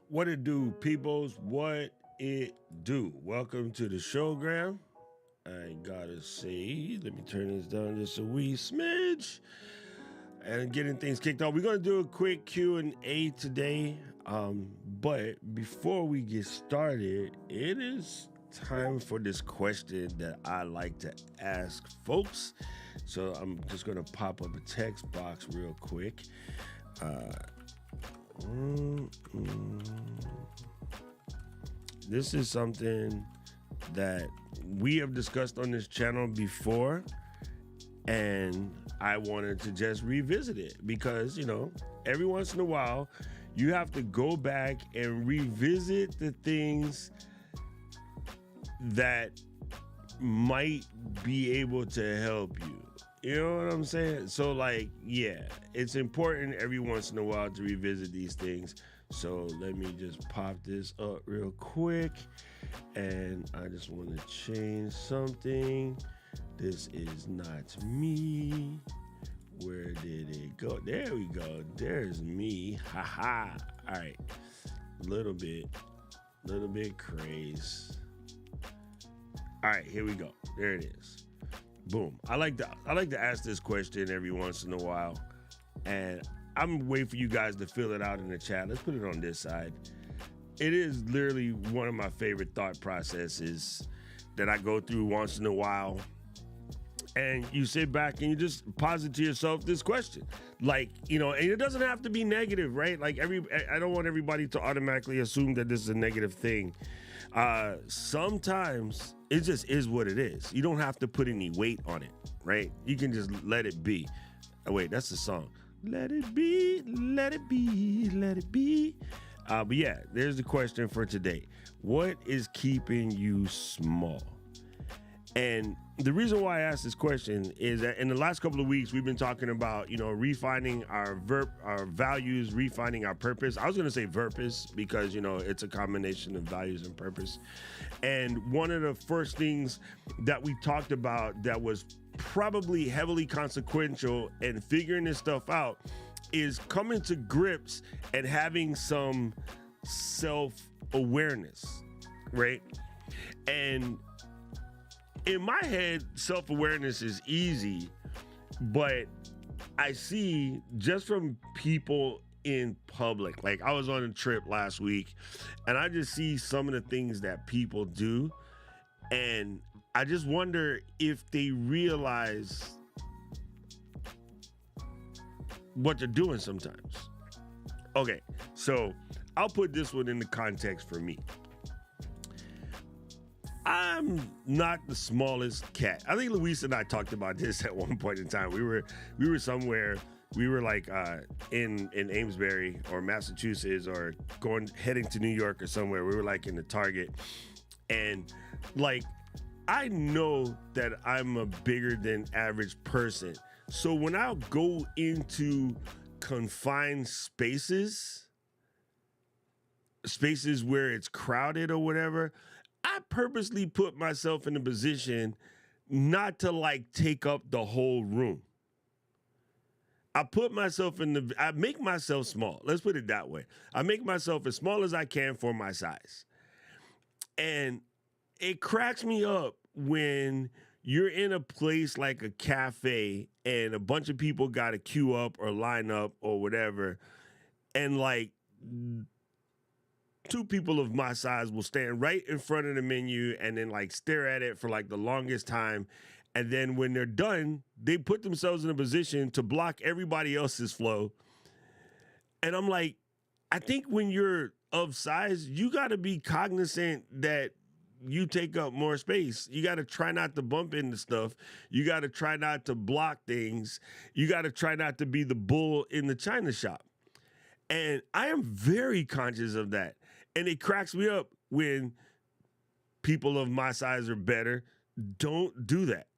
What it do, peoples? What it do? Welcome to the showgram. I gotta say, let me turn this down just a wee smidge. And getting things kicked off, we're gonna do a quick Q&A today. But before we get started, it is time for this question that I like to ask folks. So I'm just gonna pop up a text box real quick. This is something that we have discussed on this channel before, and I wanted to just revisit it because, every once in a while, you have to go back and revisit the things that might be able to help you. You know what I'm saying? So, it's important every once in a while to revisit these things. So let me just pop this up real quick. And I just want to change something. This is not me. Where did it go? There we go. There's me. Haha. All right. Little bit crazy. All right, here we go. There it is. Boom. I like to ask this question every once in a while, and I'm waiting for you guys to fill it out in the chat. Let's put it on this side. It is literally one of my favorite thought processes that I go through once in a while. And you sit back and you just posit to yourself this question. And it doesn't have to be negative, right? I don't want everybody to automatically assume that this is a negative thing. Sometimes it just is what it is. You don't have to put any weight on it, right? You can just let it be. Oh, wait, that's the song. Let it be, let it be, let it be. But yeah, there's the question for today. What is keeping you small? And the reason why I asked this question is that in the last couple of weeks, we've been talking about, refining our values, refining our purpose. I was going to say purpose because, it's a combination of values and purpose. And one of the first things that we talked about that was probably heavily consequential in figuring this stuff out is coming to grips and having some self-awareness, right? And in my head, self-awareness is easy, but I see just from people in public, like I was on a trip last week and I just see some of the things that people do. And I just wonder if they realize what they're doing sometimes. Okay, so I'll put this one in the context for me. I'm not the smallest cat. I think Luis and I talked about this at one point in time. We were somewhere. We were in Amesbury or Massachusetts or heading to New York or somewhere. We were in the Target, and I know that I'm a bigger than average person. So when I go into confined spaces where it's crowded or whatever, I purposely put myself in a position not to take up the whole room. I make myself small. Let's put it that way. I make myself as small as I can for my size. And it cracks me up when you're in a place like a cafe and a bunch of people got to queue up or line up or whatever. And two people of my size will stand right in front of the menu and then stare at it for the longest time. And then when they're done, they put themselves in a position to block everybody else's flow. And I'm I think when you're of size, you got to be cognizant that you take up more space. You got to try not to bump into stuff. You got to try not to block things. You got to try not to be the bull in the china shop. And I am very conscious of that. And it cracks me up when people of my size or better don't do that.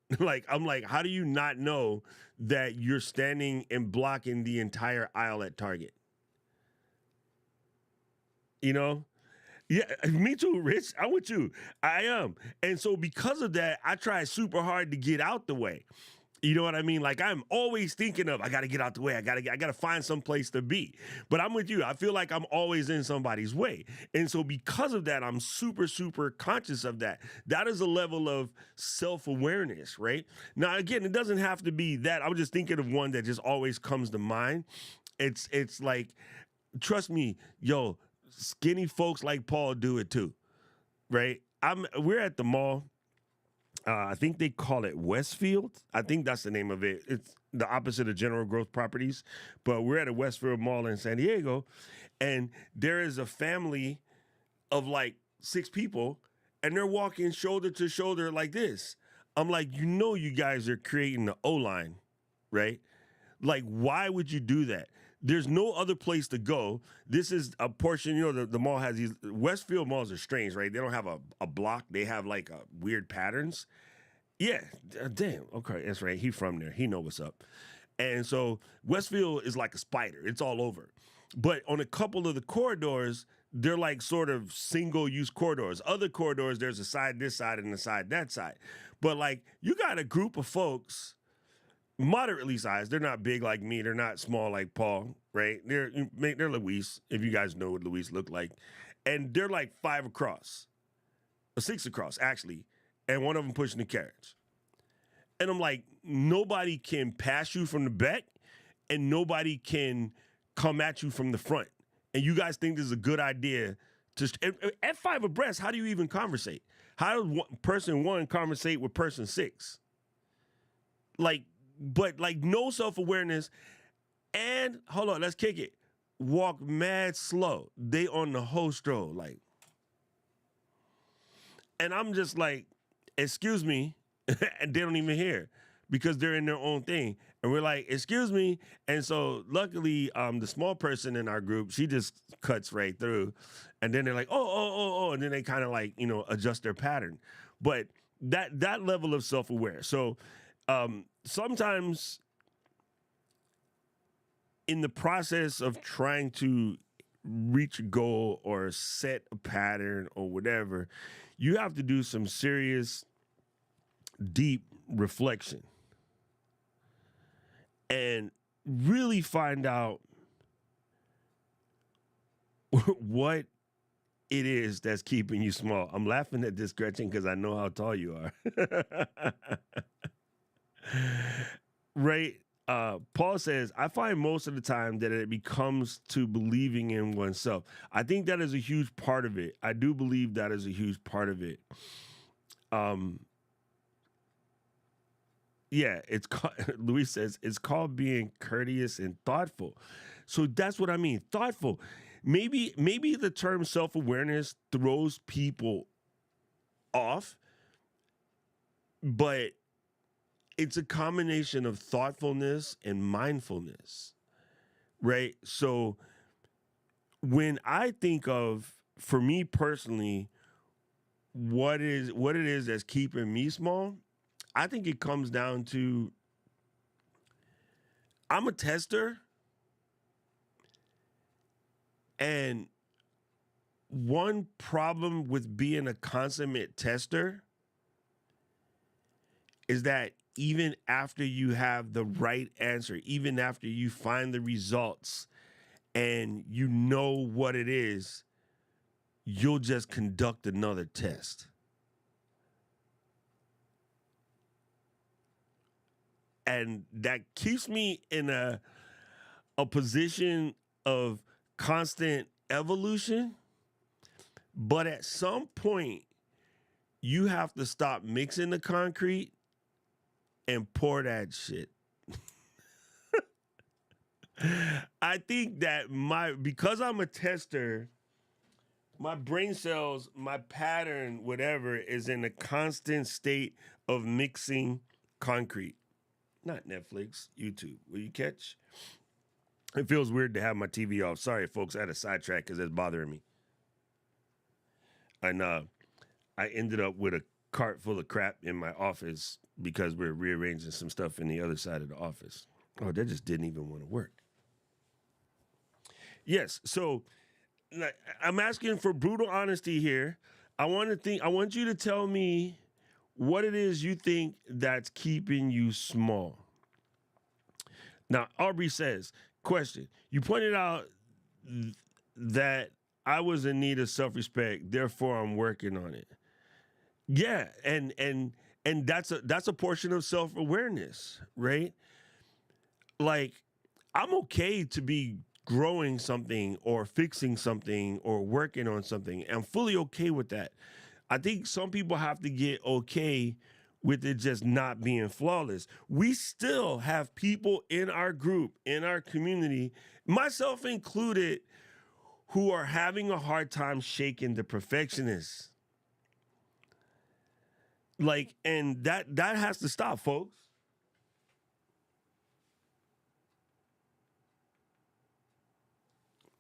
How do you not know that you're standing and blocking the entire aisle at Target? Yeah, me too, Rich. I'm with you. I am. And so because of that, I try super hard to get out the way. You know what I mean? Like I'm always thinking of I got to get out the way. I got to find some place to be. But I'm with you. I feel like I'm always in somebody's way. And so because of that, I'm super conscious of that. That is a level of self-awareness, right? Now again, it doesn't have to be that. I'm just thinking of one that just always comes to mind. It's like trust me, yo, skinny folks like Paul do it too, right? We're at the mall. I think they call it Westfield. I think that's the name of it. It's the opposite of General Growth Properties, but we're at a Westfield Mall in San Diego, and there is a family of like 6 people, and they're walking shoulder to shoulder like this. I'm like, you guys are creating the O line, right? Like, why would you do that? There's no other place to go. This is a portion, the mall has these, Westfield malls are strange, right? They don't have a block. They have like weird patterns. Yeah, damn. Okay, that's right. He from there. He know what's up. And so Westfield is like a spider. It's all over. But on a couple of the corridors, they're like sort of single-use corridors. Other corridors, there's a side this side and a side that side. But like you got a group of folks moderately sized. They're not big like me. They're not small like Paul, right? They're Luis, if you guys know what Luis looked like. And they're like 5 across, or 6 across, actually. And one of them pushing the carriage. And I'm like, nobody can pass you from the back, and nobody can come at you from the front. And you guys think this is a good idea at 5 abreast, how do you even conversate? How does person 1 conversate with person 6? Like, but like no self-awareness. And hold on, let's kick it. Walk mad slow. They on the whole stroll, like. And I'm just like, excuse me, and they don't even hear because they're in their own thing. And we're like, excuse me. And so luckily, the small person in our group, she just cuts right through. And then they're like, oh. And then they kind of like, adjust their pattern. But that level of self-aware. So sometimes in the process of trying to reach a goal or set a pattern or whatever, you have to do some serious, deep reflection and really find out what it is that's keeping you small. I'm laughing at this, Gretchen, because I know how tall you are. Right? Paul says, I find most of the time that it becomes to believing in oneself. I think that is a huge part of it. I do believe that is a huge part of it. Yeah, it's called, Luis says, it's called being courteous and thoughtful. So that's what I mean, thoughtful. Maybe the term self-awareness throws people off, but it's a combination of thoughtfulness and mindfulness, right? So when I think of, for me personally, what it is that's keeping me small, I think it comes down to I'm a tester, and one problem with being a consummate tester is that even after you have the right answer, even after you find the results and you know what it is, you'll just conduct another test. And that keeps me in a position of constant evolution. But at some point, you have to stop mixing the concrete and pour that shit. I think that because I'm a tester, my brain cells, my pattern, whatever, is in a constant state of mixing concrete. Not Netflix, YouTube. Will you catch? It feels weird to have my TV off. Sorry, folks, I had a sidetrack because it's bothering me. And I ended up with a cart full of crap in my office because we're rearranging some stuff in the other side of the office. Oh, that just didn't even want to work. Yes, so I'm asking for brutal honesty here. I want you to tell me what it is you think that's keeping you small. Now, Aubrey says, question, you pointed out that I was in need of self-respect, therefore I'm working on it. Yeah, and that's a portion of self-awareness, right? Like, I'm okay to be growing something or fixing something or working on something. I'm fully okay with that. I think some people have to get okay with it just not being flawless. We still have people in our group, in our community, myself included, who are having a hard time shaking the perfectionists. Like, and that has to stop, folks.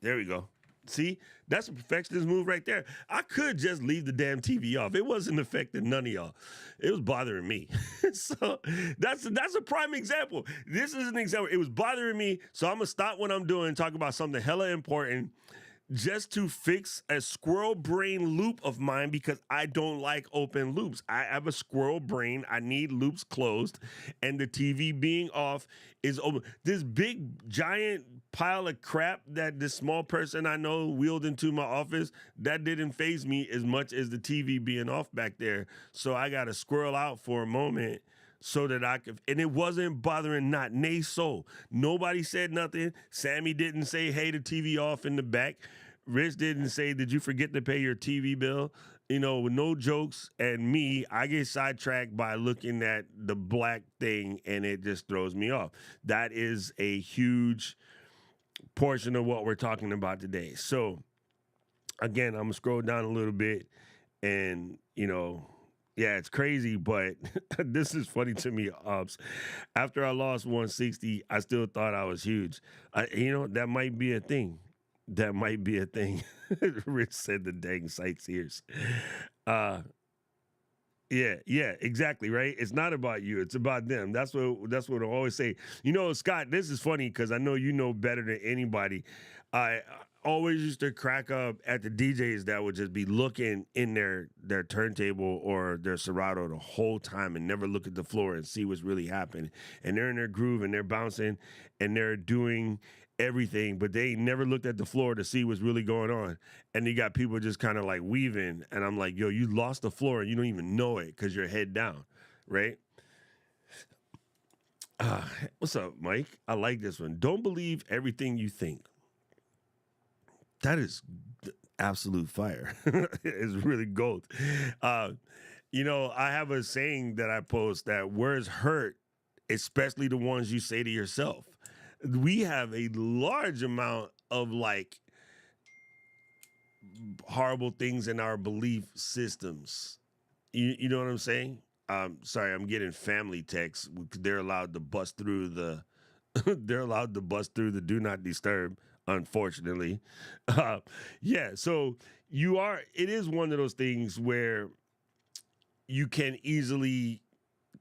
There we go. See, that's a perfectionist move right there. I could just leave the damn TV off. It wasn't affecting none of y'all. It was bothering me. So that's a prime example. This is an example. It was bothering me, so I'm gonna stop what I'm doing, talk about something hella important, just to fix a squirrel brain loop of mine because I don't like open loops. I have a squirrel brain. I need loops closed, and the TV being off is open. This big giant pile of crap that this small person I know wheeled into my office, that didn't phase me as much as the TV being off back there. So I got to squirrel out for a moment so that I could, and it wasn't bothering not nay soul. Nobody said nothing. Sammy didn't say, hey, the TV off in the back. Rich didn't say, did you forget to pay your TV bill? You know, with no jokes. And me, I get sidetracked by looking at the black thing and it just throws me off. That is a huge portion of what we're talking about today. So again, I'm gonna scroll down a little bit and, yeah, it's crazy, but this is funny to me, Ops. After I lost 160, I still thought I was huge. That might be a thing. That might be a thing. Rich said the dang sightseers. Uh, yeah, exactly, right? It's not about you, it's about them. That's what I always say. Scott, this is funny because I know you know better than anybody. I always used to crack up at the DJs that would just be looking in their turntable or their Serato the whole time and never look at the floor and see what's really happening. And they're in their groove and they're bouncing and they're doing everything, but they never looked at the floor to see what's really going on. And you got people just kind of like weaving. And I'm like, yo, you lost the floor and you don't even know it because you're head down, right? What's up, Mike? I like this one. Don't believe everything you think. That is absolute fire. It's really gold. I have a saying that I post that words hurt, especially the ones you say to yourself. We have a large amount of like horrible things in our belief systems. You know what I'm saying? Sorry, I'm getting family texts. They're allowed to bust through the they're allowed to bust through the do not disturb, unfortunately. Yeah, so it is one of those things where you can easily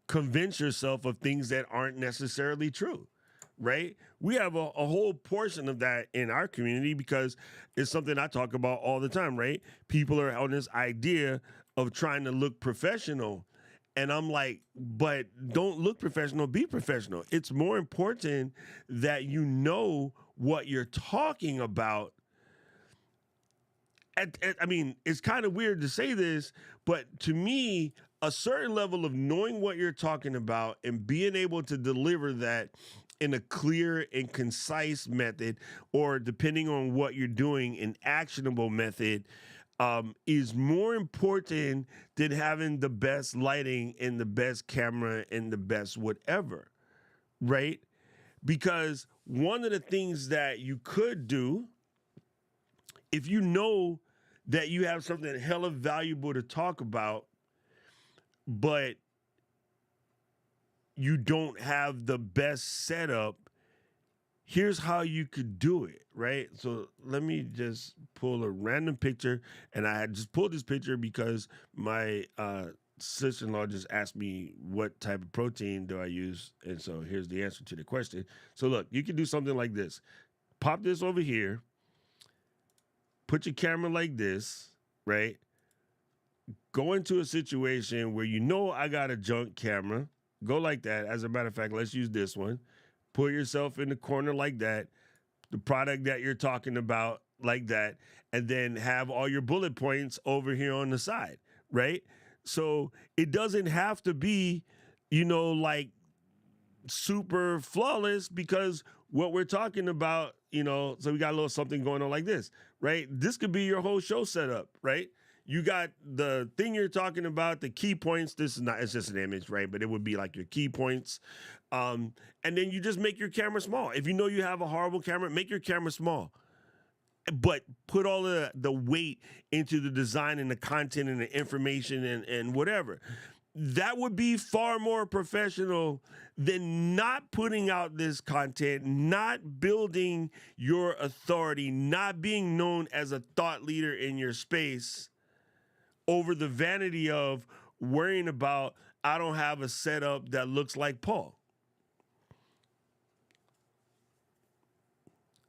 convince yourself of things that aren't necessarily true, right? We have a whole portion of that in our community because it's something I talk about all the time, right? People are on this idea of trying to look professional. And I'm like, but don't look professional, be professional. It's more important that you know what you're talking about. I mean, it's kind of weird to say this, but to me, a certain level of knowing what you're talking about and being able to deliver that in a clear and concise method, or depending on what you're doing, an actionable method, is more important than having the best lighting and the best camera and the best whatever, right? Because one of the things that you could do, if you know that you have something hella valuable to talk about, but you don't have the best setup, here's how you could do it, right? So let me just pull a random picture. And I had just pulled this picture because my sister-in-law just asked me what type of protein do I use. And so here's the answer to the question. So look, you can do something like this. Pop this over here. Put your camera like this, right? go into a situation where you know I got a junk camera. Go like that. As a matter of fact, let's use this one. Put yourself in the corner like that. The product that you're talking about like that, and then have all your bullet points over here on the side, right? So it doesn't have to be, like super flawless, because what we're talking about, so we got a little something going on like this, right? This could be your whole show setup, right? You got the thing you're talking about, the key points. This is not, it's just an image, right? But it would be like your key points. And then you just make your camera small. If you know you have a horrible camera, make your camera small. But put all the weight into the design and the content and the information and whatever. That would be far more professional than not putting out this content, not building your authority, not being known as a thought leader in your space over the vanity of worrying about, I don't have a setup that looks like Paul.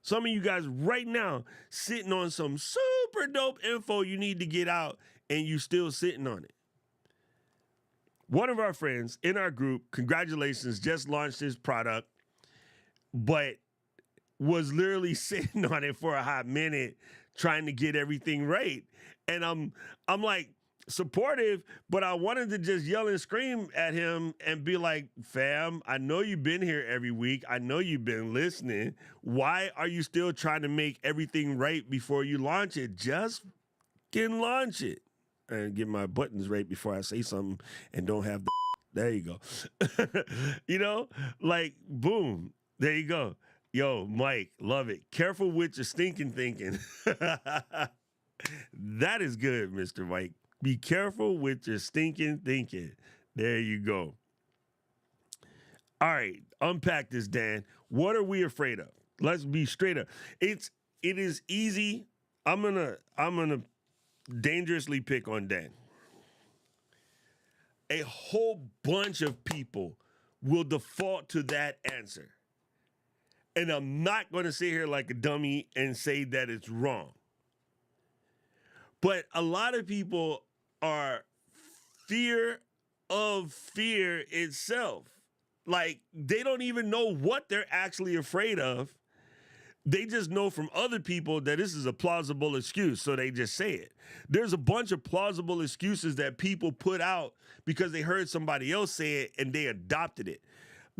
Some of you guys right now sitting on some super dope info you need to get out, and you still sitting on it. One of our friends in our group, congratulations, just launched his product, but was literally sitting on it for a hot minute trying to get everything right. And I'm like supportive, but I wanted to just yell and scream at him and be like, fam, I know you've been here every week. I know you've been listening. Why are you still trying to make everything right before you launch it? Just can launch it. And get my buttons right before I say something and don't have the there you go. Like boom, there you go. Yo, Mike, love it. Careful with your stinking thinking. That is good, Mr. Mike. Be careful with your stinking thinking. There you go. All right, unpack this, Dan. What are we afraid of? Let's be straight up. It is easy. I'm gonna dangerously pick on Dan. A whole bunch of people will default to that answer. And I'm not going to sit here like a dummy and say that it's wrong. But a lot of people are fear of fear itself. Like, they don't even know what they're actually afraid of. They just know from other people that this is a plausible excuse, so they just say it. There's a bunch of plausible excuses that people put out because they heard somebody else say it and they adopted it.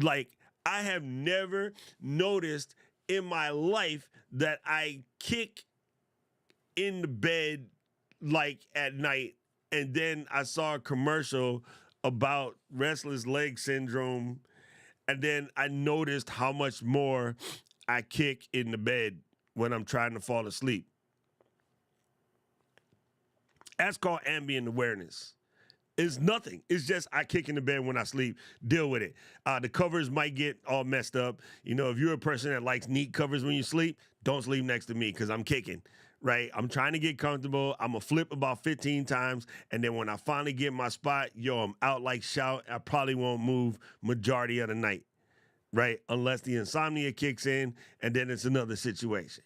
Like, I have never noticed in my life that I kick in the bed like at night, and then I saw a commercial about restless leg syndrome, and then I noticed how much more I kick in the bed when I'm trying to fall asleep. That's called ambient awareness. It's nothing. It's just I kick in the bed when I sleep. Deal with it. The covers might get all messed up. If you're a person that likes neat covers when you sleep, don't sleep next to me because I'm kicking, right? I'm trying to get comfortable. I'm going to flip about 15 times. And then when I finally get my spot, I'm out like shout. I probably won't move majority of the night. Right? Unless the insomnia kicks in, and then it's another situation.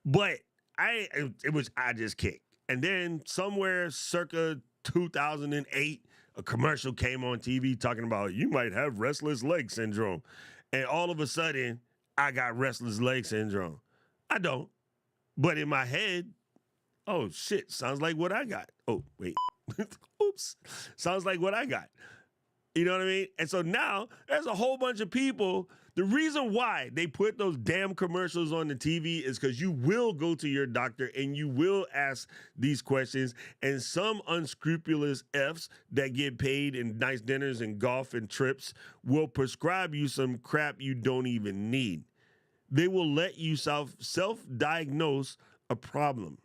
But I just kicked. And then somewhere circa 2008, a commercial came on TV talking about you might have restless leg syndrome. And all of a sudden, I got restless leg syndrome. I don't. But in my head, oh shit, sounds like what I got. Oh, wait. Oops. Sounds like what I got. You know what I mean? And so now there's a whole bunch of people. The reason why they put those damn commercials on the TV is because you will go to your doctor and you will ask these questions. And some unscrupulous Fs that get paid in nice dinners and golf and trips will prescribe you some crap you don't even need. They will let you self-diagnose a problem.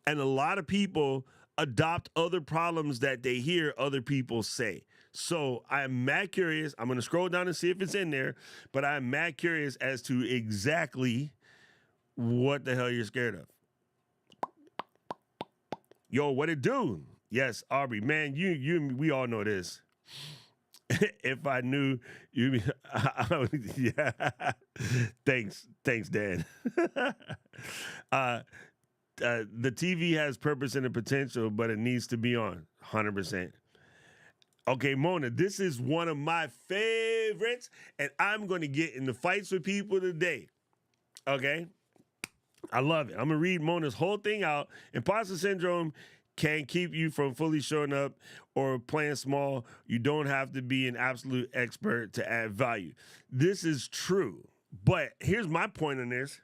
And a lot of people adopt other problems that they hear other people say. So I'm mad curious. I'm going to scroll down and see if it's in there, but I'm mad curious as to exactly what the hell you're scared of. Yo, what it do? Yes, Aubrey, man, we all know this. If I knew you, yeah. Thanks, Dan. The TV has purpose and a potential, but it needs to be on 100%. Okay, Mona, this is one of my favorites, and I'm going to get into fights with people today. Okay? I love it. I'm going to read Mona's whole thing out. Imposter syndrome can keep you from fully showing up or playing small. You don't have to be an absolute expert to add value. This is true. But here's my point on this.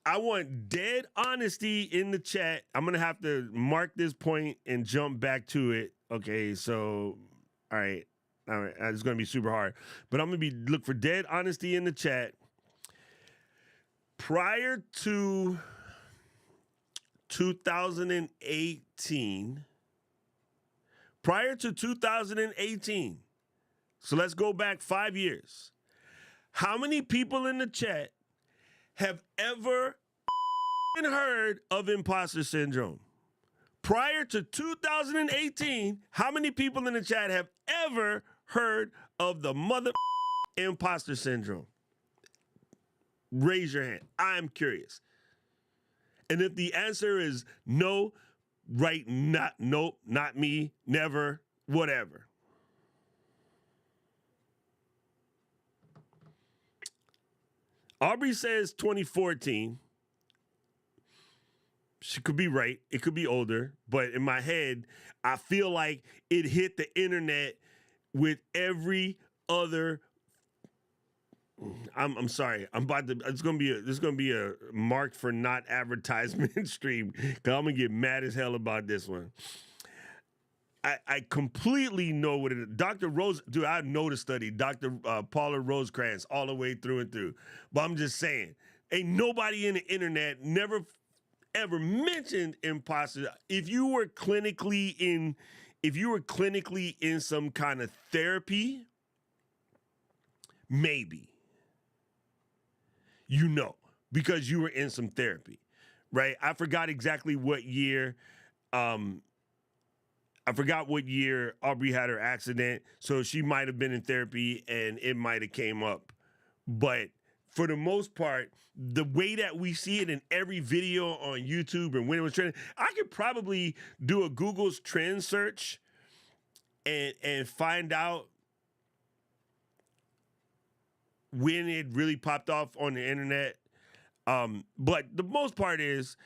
I want dead honesty in the chat. I'm going to have to mark this point and jump back to it. Okay, so, all right. It's going to be super hard. But I'm going to look for dead honesty in the chat. Prior to 2018, so let's go back 5 years. How many people in the chat have ever heard of imposter syndrome? Prior to 2018, how many people in the chat have ever heard of the imposter syndrome? Raise your hand. I'm curious. And if the answer is no, nope, not me, never, whatever. Aubrey says 2014. She could be right. It could be older. But in my head, I feel like it hit the internet with every other. I'm sorry. This is gonna be a marked for not advertisement stream, because I'm gonna get mad as hell about this one. I completely know what it is. Dr. Rose, dude, I know the study, Dr. Paula Rosecrans, all the way through and through. But I'm just saying, ain't nobody in the internet never ever mentioned imposter. If you were clinically in some kind of therapy, maybe. Because you were in some therapy, right? I forgot exactly what year. I forgot what year Aubrey had her accident, so she might have been in therapy and it might have came up. But for the most part, the way that we see it in every video on YouTube and when it was trending, I could probably do a Google's trend search and find out when it really popped off on the internet. But the most part is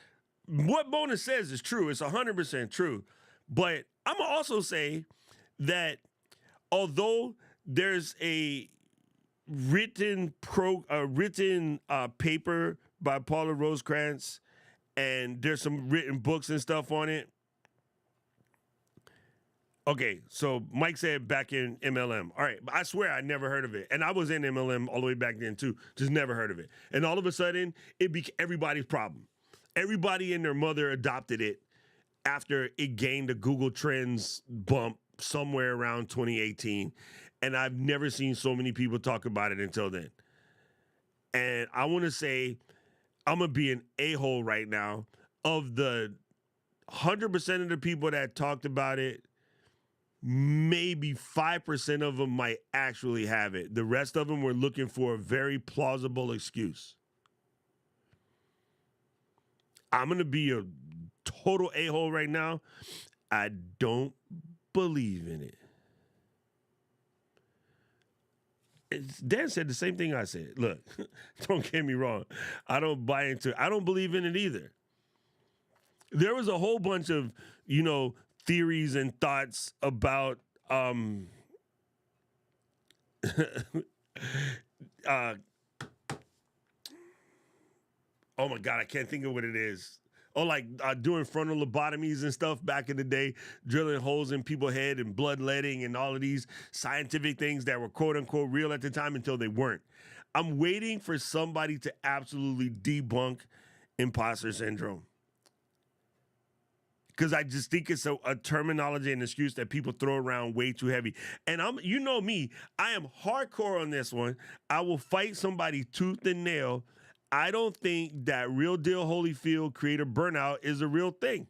what Mona says is true. It's 100% true. But I'm gonna also say that although there's a written paper by Paula Rosecrans and there's some written books and stuff on it. Okay, so Mike said back in MLM. All right, but I swear I never heard of it. And I was in MLM all the way back then too, just never heard of it. And all of a sudden, it became everybody's problem. Everybody and their mother adopted it after it gained a Google Trends bump somewhere around 2018. And I've never seen so many people talk about it until then. And I want to say, I'm going to be an a-hole right now. Of the 100% of the people that talked about it, maybe 5% of them might actually have it. The rest of them were looking for a very plausible excuse. I'm going to be a total a-hole right now. I don't believe in it. Dan said the same thing I said. Look, don't get me wrong. I don't believe in it either. There was a whole bunch of, theories and thoughts about oh my God, I can't think of what it is. Oh, like doing frontal lobotomies and stuff back in the day, drilling holes in people's head and bloodletting and all of these scientific things that were quote unquote real at the time until they weren't. I'm waiting for somebody to absolutely debunk imposter syndrome. Because I just think it's a terminology and excuse that people throw around way too heavy. And you know me, I am hardcore on this one. I will fight somebody tooth and nail. I don't think that Real Deal Holyfield creator burnout is a real thing.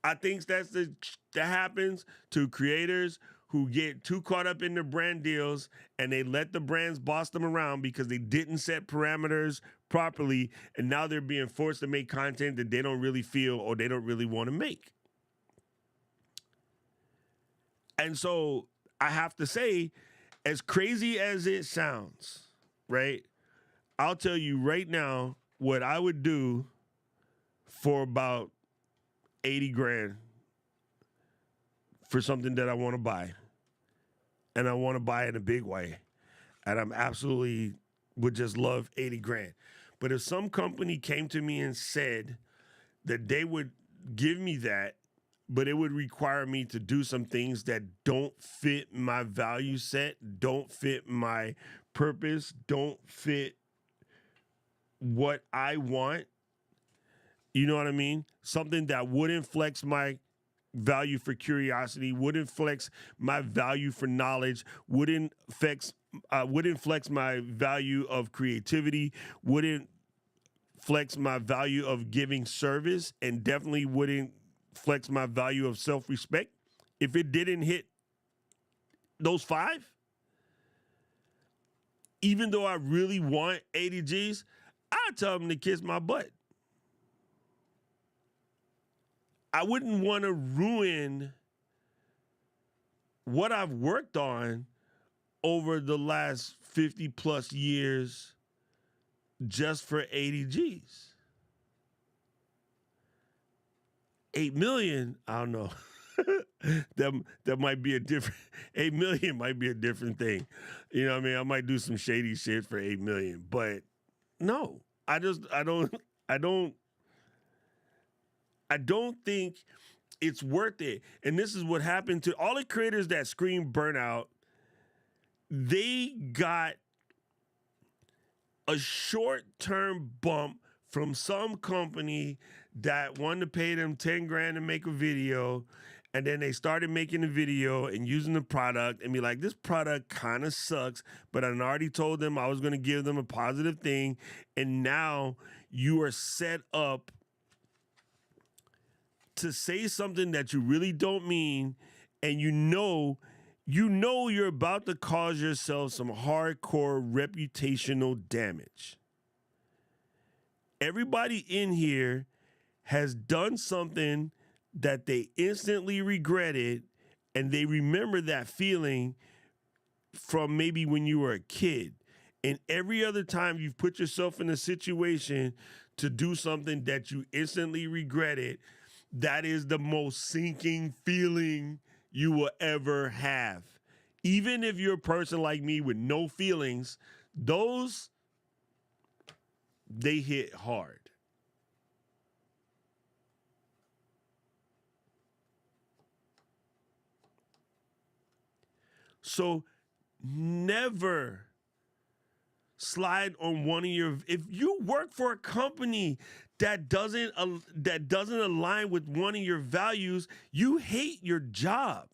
I think that happens to creators who get too caught up in their brand deals and they let the brands boss them around because they didn't set parameters properly, and now they're being forced to make content that they don't really feel or they don't really want to make. And so I have to say, as crazy as it sounds, right? I'll tell you right now what I would do for about 80 grand for something that I want to buy. And I want to buy it in a big way. And I'm absolutely would just love 80 grand. But if some company came to me and said that they would give me that, but it would require me to do some things that don't fit my value set, don't fit my purpose, don't fit what I want, you know what I mean? Something that wouldn't flex my value for curiosity, wouldn't flex my value for knowledge, wouldn't flex my value of creativity, wouldn't flex my value of giving service, and definitely wouldn't flex my value of self-respect. If it didn't hit those five, even though I really want 80 G's, I'd tell them to kiss my butt. I wouldn't want to ruin what I've worked on over the last 50 plus years just for 80 G's. 8 million, I don't know. that might be a different 8 million might be a different thing. You know what I mean? I might do some shady shit for 8 million, but no. I don't think it's worth it. And this is what happened to all the creators that scream burnout. They got a short-term bump from some company that wanted to pay them 10 grand to make a video. And then they started making the video and using the product and be like, this product kind of sucks, but I already told them I was going to give them a positive thing. And now you are set up to say something that you really don't mean, and you know you're about to cause yourself some hardcore reputational damage. Everybody in here has done something that they instantly regretted, and they remember that feeling from maybe when you were a kid. And every other time you've put yourself in a situation to do something that you instantly regretted, that is the most sinking feeling you will ever have. Even if you're a person like me with no feelings, those, they hit hard. So never slide on one of your, if you work for a company that doesn't align with one of your values, you hate your job.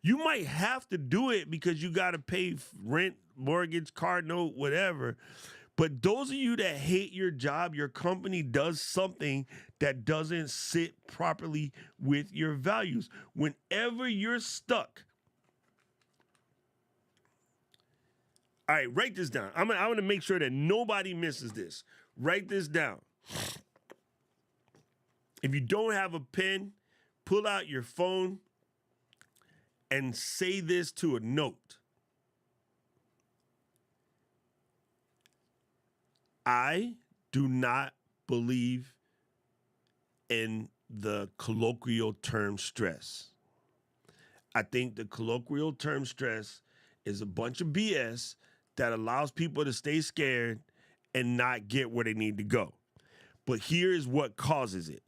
You might have to do it because you got to pay rent, mortgage, car note, whatever. But those of you that hate your job, your company does something that doesn't sit properly with your values. Whenever you're stuck, all right, write this down. I'm gonna make sure that nobody misses this. Write this down. If you don't have a pen, pull out your phone and say this to a note. I do not believe in the colloquial term stress. I think the colloquial term stress is a bunch of BS that allows people to stay scared and not get where they need to go. But here's what causes it.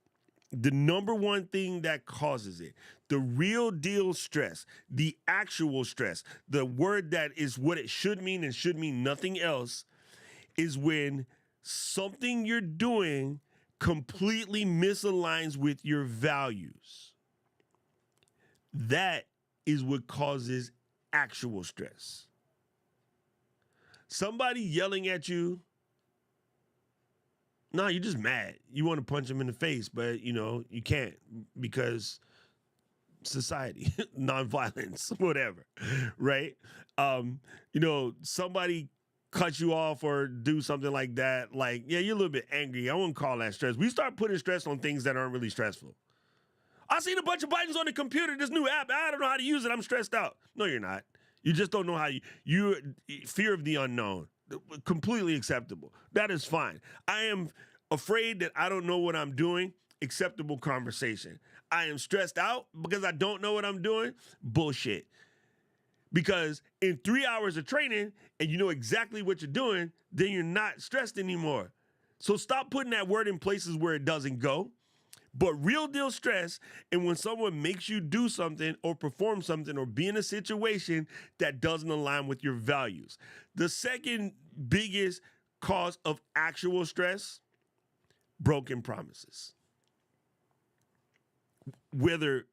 The number one thing that causes it, the real deal stress, the actual stress, the word that is what it should mean and should mean nothing else, is when something you're doing completely misaligns with your values. That is what causes actual stress. Somebody yelling at you, no, you're just mad. You want to punch them in the face, but you can't because society, nonviolence, whatever, right? Somebody cut you off or do something like that, like, yeah, you're a little bit angry. I wouldn't call that stress. We start putting stress on things that aren't really stressful. I seen a bunch of buttons on the computer, this new app. I don't know how to use it. I'm stressed out. No, you're not. You just don't know how you fear of the unknown. Completely acceptable. That is fine. I am afraid that I don't know what I'm doing. Acceptable conversation. I am stressed out because I don't know what I'm doing. Bullshit. Because in 3 hours of training and you know exactly what you're doing, then you're not stressed anymore. So stop putting that word in places where it doesn't go. But real deal stress, and when someone makes you do something or perform something or be in a situation that doesn't align with your values. The second biggest cause of actual stress, broken promises. Whether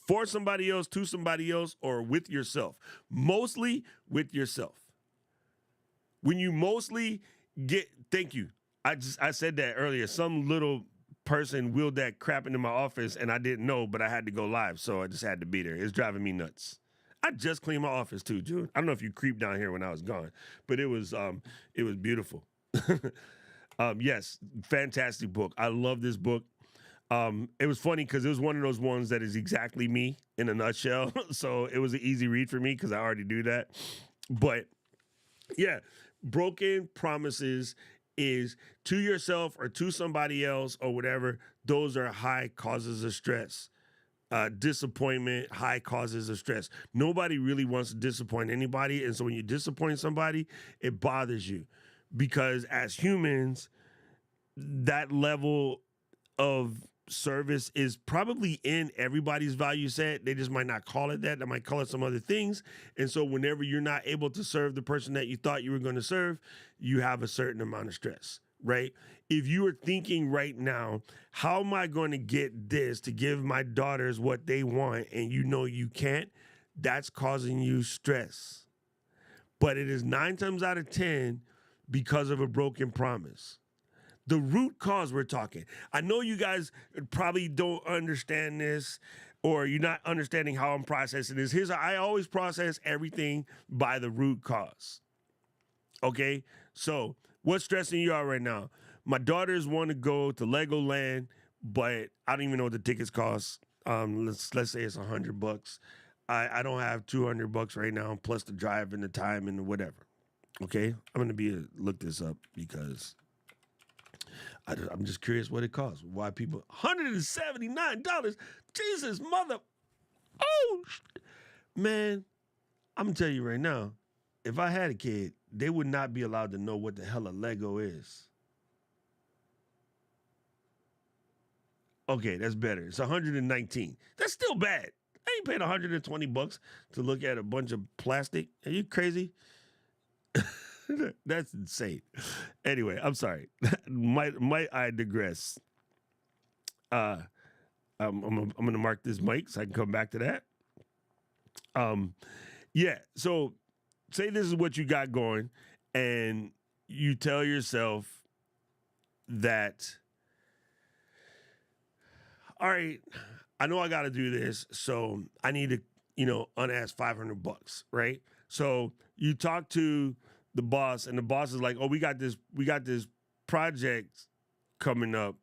for somebody else, to somebody else, or with yourself. Mostly with yourself. When you mostly get, thank you. I said that earlier. Some little person wheeled that crap into my office and I didn't know, but I had to go live, so I just had to be there. It's driving me nuts. I just cleaned my office too, June. I don't know if you creeped down here when I was gone, but it was beautiful. Yes, fantastic book. I love this book. It was funny because it was one of those ones that is exactly me in a nutshell. So it was an easy read for me because I already do that. But yeah, broken promises is to yourself or to somebody else or whatever. Those are high causes of stress. Disappointment, high causes of stress. Nobody really wants to disappoint anybody. And so when you disappoint somebody, it bothers you because as humans, that level of service is probably in everybody's value set. They just might not call it that. They might call it some other things. And so whenever you're not able to serve the person that you thought you were going to serve, you have a certain amount of stress, right? If you are thinking right now, how am I going to get this to give my daughters what they want, and you know you can't, that's causing you stress. But it is 9 times out of 10 because of a broken promise. The root cause we're talking. I know you guys probably don't understand this, or you're not understanding how I'm processing this. I always process everything by the root cause. Okay? So what's stressing you out right now? My daughters want to go to Legoland, but I don't even know what the tickets cost. Let's say it's $100. I don't have $200 right now, plus the drive and the time and whatever. Okay? I'm gonna look this up because I'm just curious what it costs. Why people $179? Jesus, mother! Oh, man! I'm gonna tell you right now. If I had a kid, they would not be allowed to know what the hell a Lego is. Okay, that's better. It's 119. That's still bad. I ain't paying $120 to look at a bunch of plastic. Are you crazy? That's insane. Anyway, I'm sorry. might I digress? I'm gonna mark this mic so I can come back to that. Yeah. So say this is what you got going, and you tell yourself that, all right, I know I got to do this, so I need to, unask $500, right? So you talk to the boss, and the boss is like, "Oh, we got this project coming up,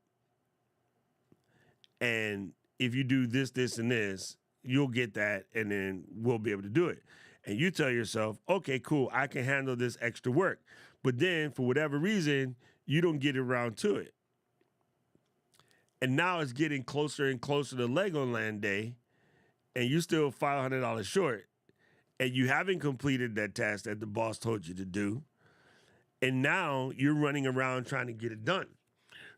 and if you do this, this, and this, you'll get that, and then we'll be able to do it." And you tell yourself, "Okay, cool, I can handle this extra work," but then for whatever reason, you don't get around to it, and now it's getting closer and closer to Legoland Day, and you still $500 short. And you haven't completed that task that the boss told you to do. And now you're running around trying to get it done.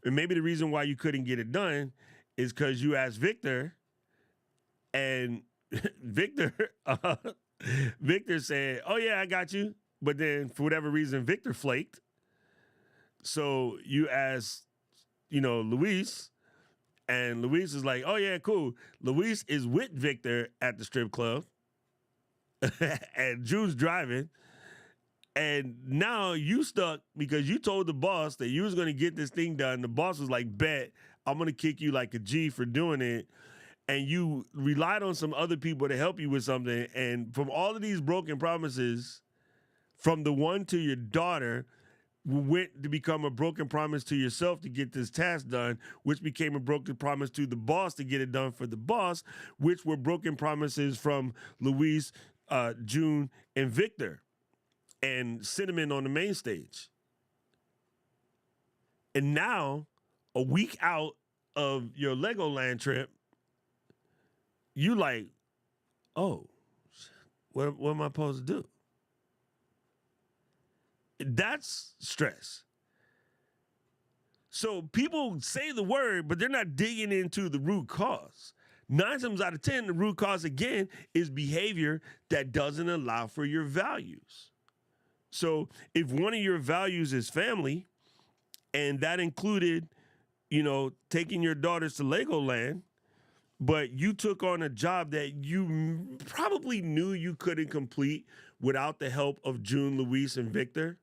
And maybe the reason why you couldn't get it done is because you asked Victor, and Victor said, "Oh yeah, I got you." But then for whatever reason, Victor flaked. So you asked, Luis, and Luis is like, "Oh yeah, cool." Luis is with Victor at the strip club. And June's driving, and now you stuck because you told the boss that you was going to get this thing done. The boss was like, "Bet, I'm going to kick you like a G for doing it." And you relied on some other people to help you with something. And from all of these broken promises, From the one to your daughter went to become a broken promise to yourself to get this task done, which became a broken promise to the boss to get it done for the boss, which were broken promises from Luis, June, and Victor, and Cinnamon on the main stage. And now, a week out of your Legoland trip, you like, oh, what am I supposed to do? That's stress. So people say the word, but they're not digging into the root cause. 9 times out of 10, the root cause, again, is behavior that doesn't allow for your values. So if one of your values is family, and that included, taking your daughters to Legoland, but you took on a job that you probably knew you couldn't complete without the help of June, Luis, and Victor,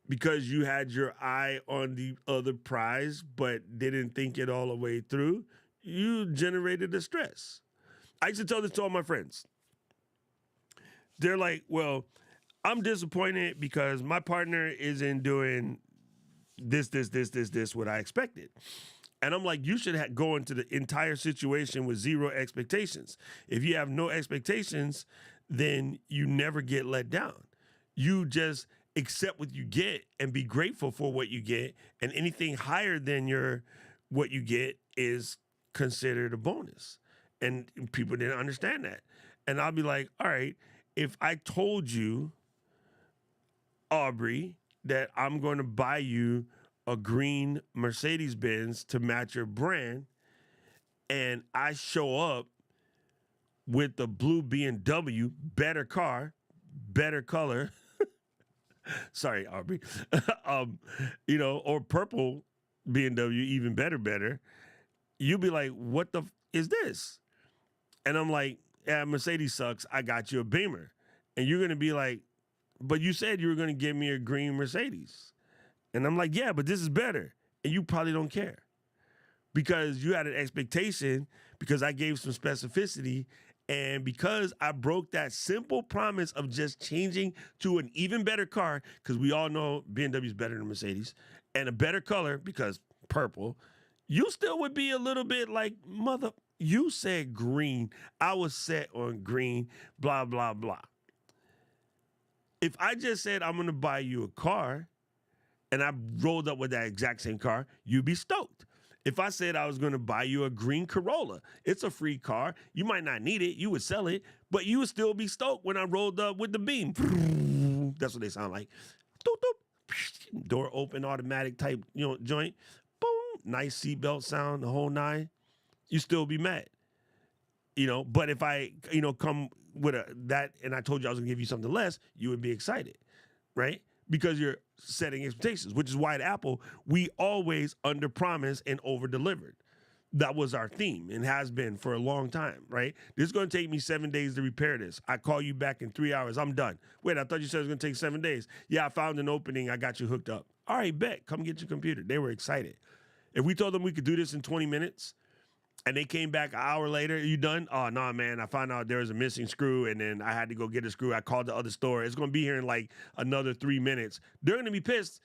because you had your eye on the other prize but didn't think it all the way through, you generated the stress. I used to tell this to all my friends. They're like, well, I'm disappointed because my partner isn't doing this, what I expected. And I'm like, you should go into the entire situation with zero expectations. If you have no expectations, then you never get let down. You just accept what you get and be grateful for what you get. And anything higher than what you get is considered a bonus. And people didn't understand that. And I'll be like, all right, if I told you, Aubrey, that I'm going to buy you a green Mercedes-Benz to match your brand, and I show up with the blue BMW, better car, better color, sorry, Aubrey, or purple BMW, even better, you'll be like, what the is this? And I'm like, yeah, Mercedes sucks. I got you a Beamer. And you're going to be like, but you said you were going to give me a green Mercedes. And I'm like, yeah, but this is better. And you probably don't care because you had an expectation, because I gave some specificity, and because I broke that simple promise of just changing to an even better car, because we all know BMW is better than Mercedes, and a better color, because purple, you still would be a little bit like, mother, you said green. I was set on green, blah, blah, blah. If I just said I'm going to buy you a car and I rolled up with that exact same car, you'd be stoked. If I said I was going to buy you a green Corolla, it's a free car. You might not need it. You would sell it, but you would still be stoked when I rolled up with the beam. That's what they sound like. Doop, doop. Door open, automatic type, joint. Boom. Nice seatbelt sound, the whole 9. You still be mad. But if I, come with that and I told you I was gonna give you something less, you would be excited, right? Because you're setting expectations, which is why at Apple, we always underpromise and overdelivered. That was our theme and has been for a long time, right? This is gonna take me 7 days to repair this. I call you back in 3 hours, I'm done. Wait, I thought you said it was gonna take 7 days. Yeah, I found an opening, I got you hooked up. All right, bet, come get your computer. They were excited. If we told them we could do this in 20 minutes, and they came back an hour later, you done? Oh, no, man, I found out there was a missing screw, and then I had to go get a screw. I called the other store. It's going to be here in like another 3 minutes. They're going to be pissed.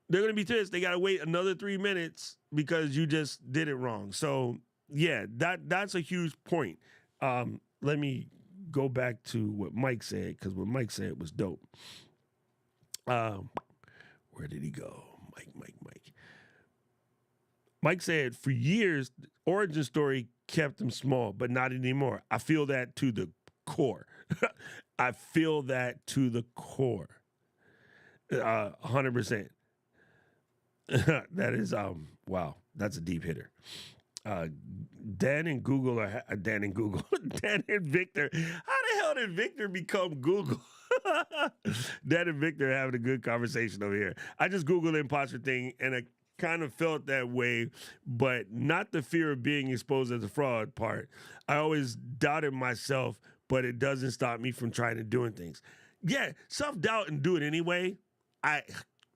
They're going to be pissed. They got to wait another 3 minutes because you just did it wrong. So, yeah, that's a huge point. Let me go back to what Mike said, because what Mike said was dope. Where did he go? Mike. Mike said, for years, origin story kept him small, but not anymore. I feel that to the core. I feel that to the core. 100%. That is, wow, that's a deep hitter. Dan and Victor. How the hell did Victor become Google? Dan and Victor are having a good conversation over here. I just Googled the imposter thing, and I kind of felt that way, but not the fear of being exposed as a fraud part. I always doubted myself, but it doesn't stop me from trying to doing things. Yeah, self-doubt and do it anyway.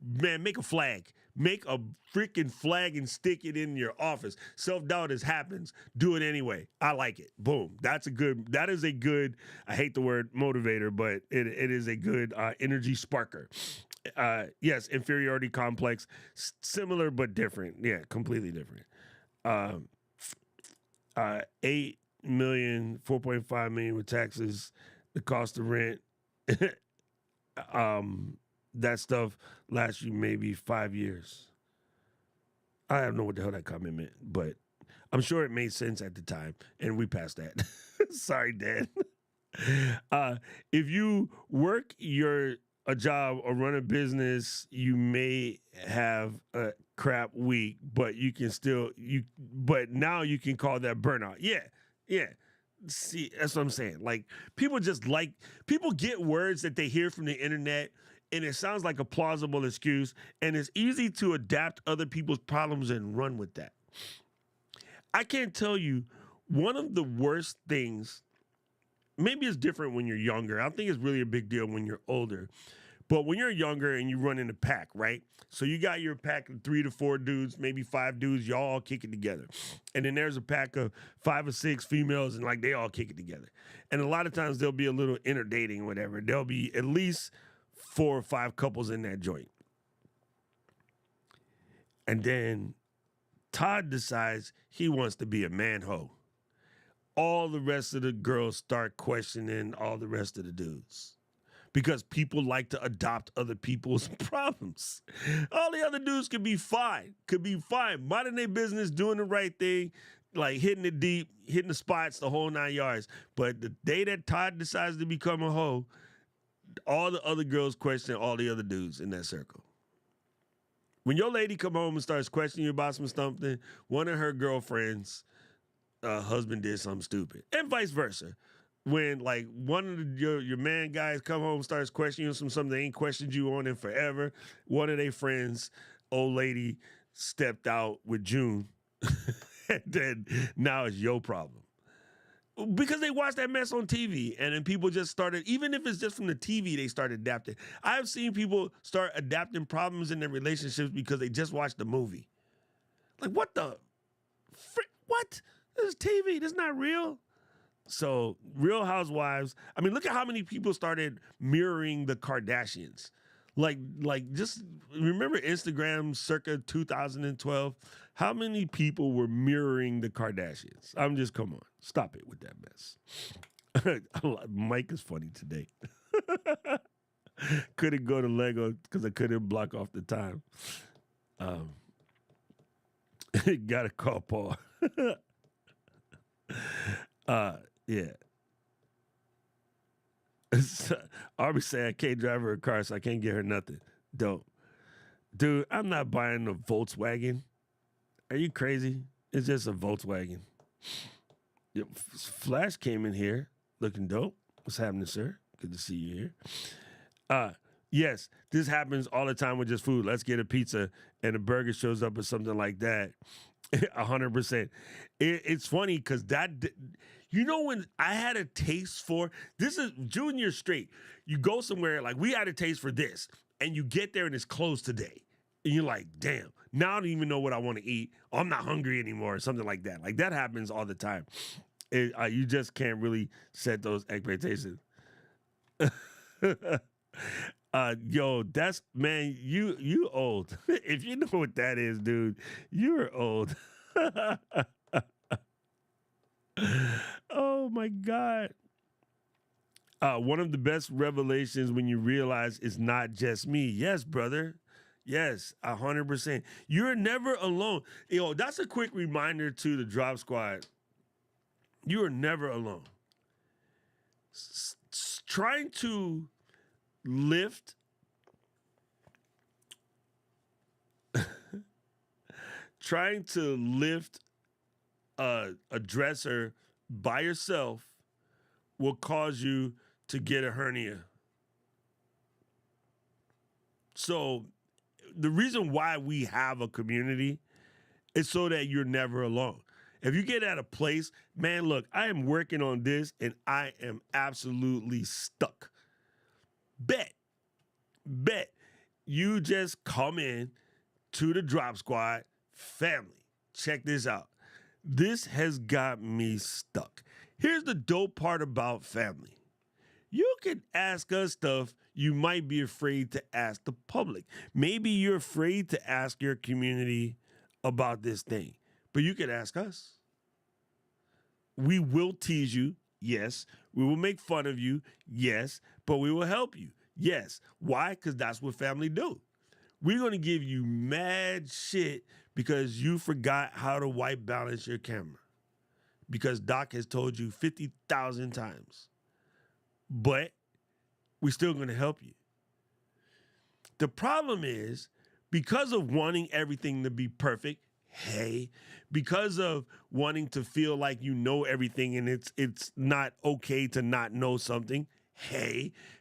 Man, make a flag. Make a freaking flag and stick it in your office. Self-doubt as happens. Do it anyway. I like it. Boom. That is a good, I hate the word motivator, but it is a good energy sparker. Yes, inferiority complex, similar but different. Yeah, completely different. 8 million, 4.5 million with taxes, the cost of rent. That stuff lasts you maybe 5 years. I don't know what the hell that comment meant, but I'm sure it made sense at the time, and we passed that. Sorry, Dad. If you work a job or run a business, you may have a crap week, but but now you can call that burnout. Yeah, yeah. See, that's what I'm saying. Like people get words that they hear from the internet, and it sounds like a plausible excuse, and it's easy to adapt other people's problems and run with that. I can't tell you one of the worst things. Maybe it's different when you're younger. I think it's really a big deal when you're older. But when you're younger and you run in a pack, right? So you got your pack of 3 to 4 dudes, maybe 5 dudes, y'all all kick it together. And then there's a pack of 5 or 6 females, and like they all kick it together. And a lot of times there'll be a little interdating or whatever. There'll be at least 4 or 5 couples in that joint. And then Todd decides he wants to be a man-ho. All the rest of the girls start questioning all the rest of the dudes. Because people like to adopt other people's problems. All the other dudes could be fine, minding their business, doing the right thing, like hitting it deep, hitting the spots, the whole 9 yards. But the day that Todd decides to become a hoe, all the other girls question all the other dudes in that circle. When your lady come home and starts questioning you about something, one of her girlfriends' husband did something stupid, and vice versa. When like one of your man guys come home starts questioning you on something they ain't questioned you on in forever, one of their friends, old lady, stepped out with June, and then now it's your problem. Because they watched that mess on TV, and then people just started, even if it's just from the TV, they started adapting. I've seen people start adapting problems in their relationships because they just watched the movie. Like, what the what? This is TV. This is not real. So, Real Housewives, I mean, look at how many people started mirroring the Kardashians. Like just remember Instagram circa 2012? How many people were mirroring the Kardashians? Come on, stop it with that mess. Mike is funny today. Couldn't go to Lego because I couldn't block off the time. Gotta call Paul. Yeah. Arby say I can't drive her a car, so I can't get her nothing. Don't. Dude, I'm not buying a Volkswagen. Are you crazy? It's just a Volkswagen. Flash came in here looking dope. What's happening, sir? Good to see you here. Yes, this happens all the time with just food. Let's get a pizza, and a burger shows up or something like that. 100%. It's funny because when I had a taste for, this is junior straight. You go somewhere, like we had a taste for this, and you get there and it's closed today. And you're like, damn, now I don't even know what I want to eat. I'm not hungry anymore or something like that. Like that happens all the time. You just can't really set those expectations. Yo, that's, man, you old. If you know what that is, dude, you're old. Oh my God. One of the best revelations when you realize it's not just me. Yes, brother. Yes, 100%. You're never alone. Yo, that's a quick reminder to the Drop Squad. You are never alone. Trying to lift a dresser by yourself will cause you to get a hernia. So the reason why we have a community is so that you're never alone. If you get at a place, man, look, I am working on this and I am absolutely stuck. Bet You just come in to the Drop Squad family. Check this out. This has got me stuck. Here's the dope part about family. You can ask us stuff you might be afraid to ask the public. Maybe you're afraid to ask your community about this thing, but you can ask us. We will tease you, yes. We will make fun of you, yes, but we will help you, yes. Why? Because that's what family do. We're going to give you mad shit because you forgot how to white balance your camera. Because Doc has told you 50,000 times. But we're still going to help you. The problem is, because of wanting everything to be perfect, because of wanting to feel like you know everything and it's not okay to not know something,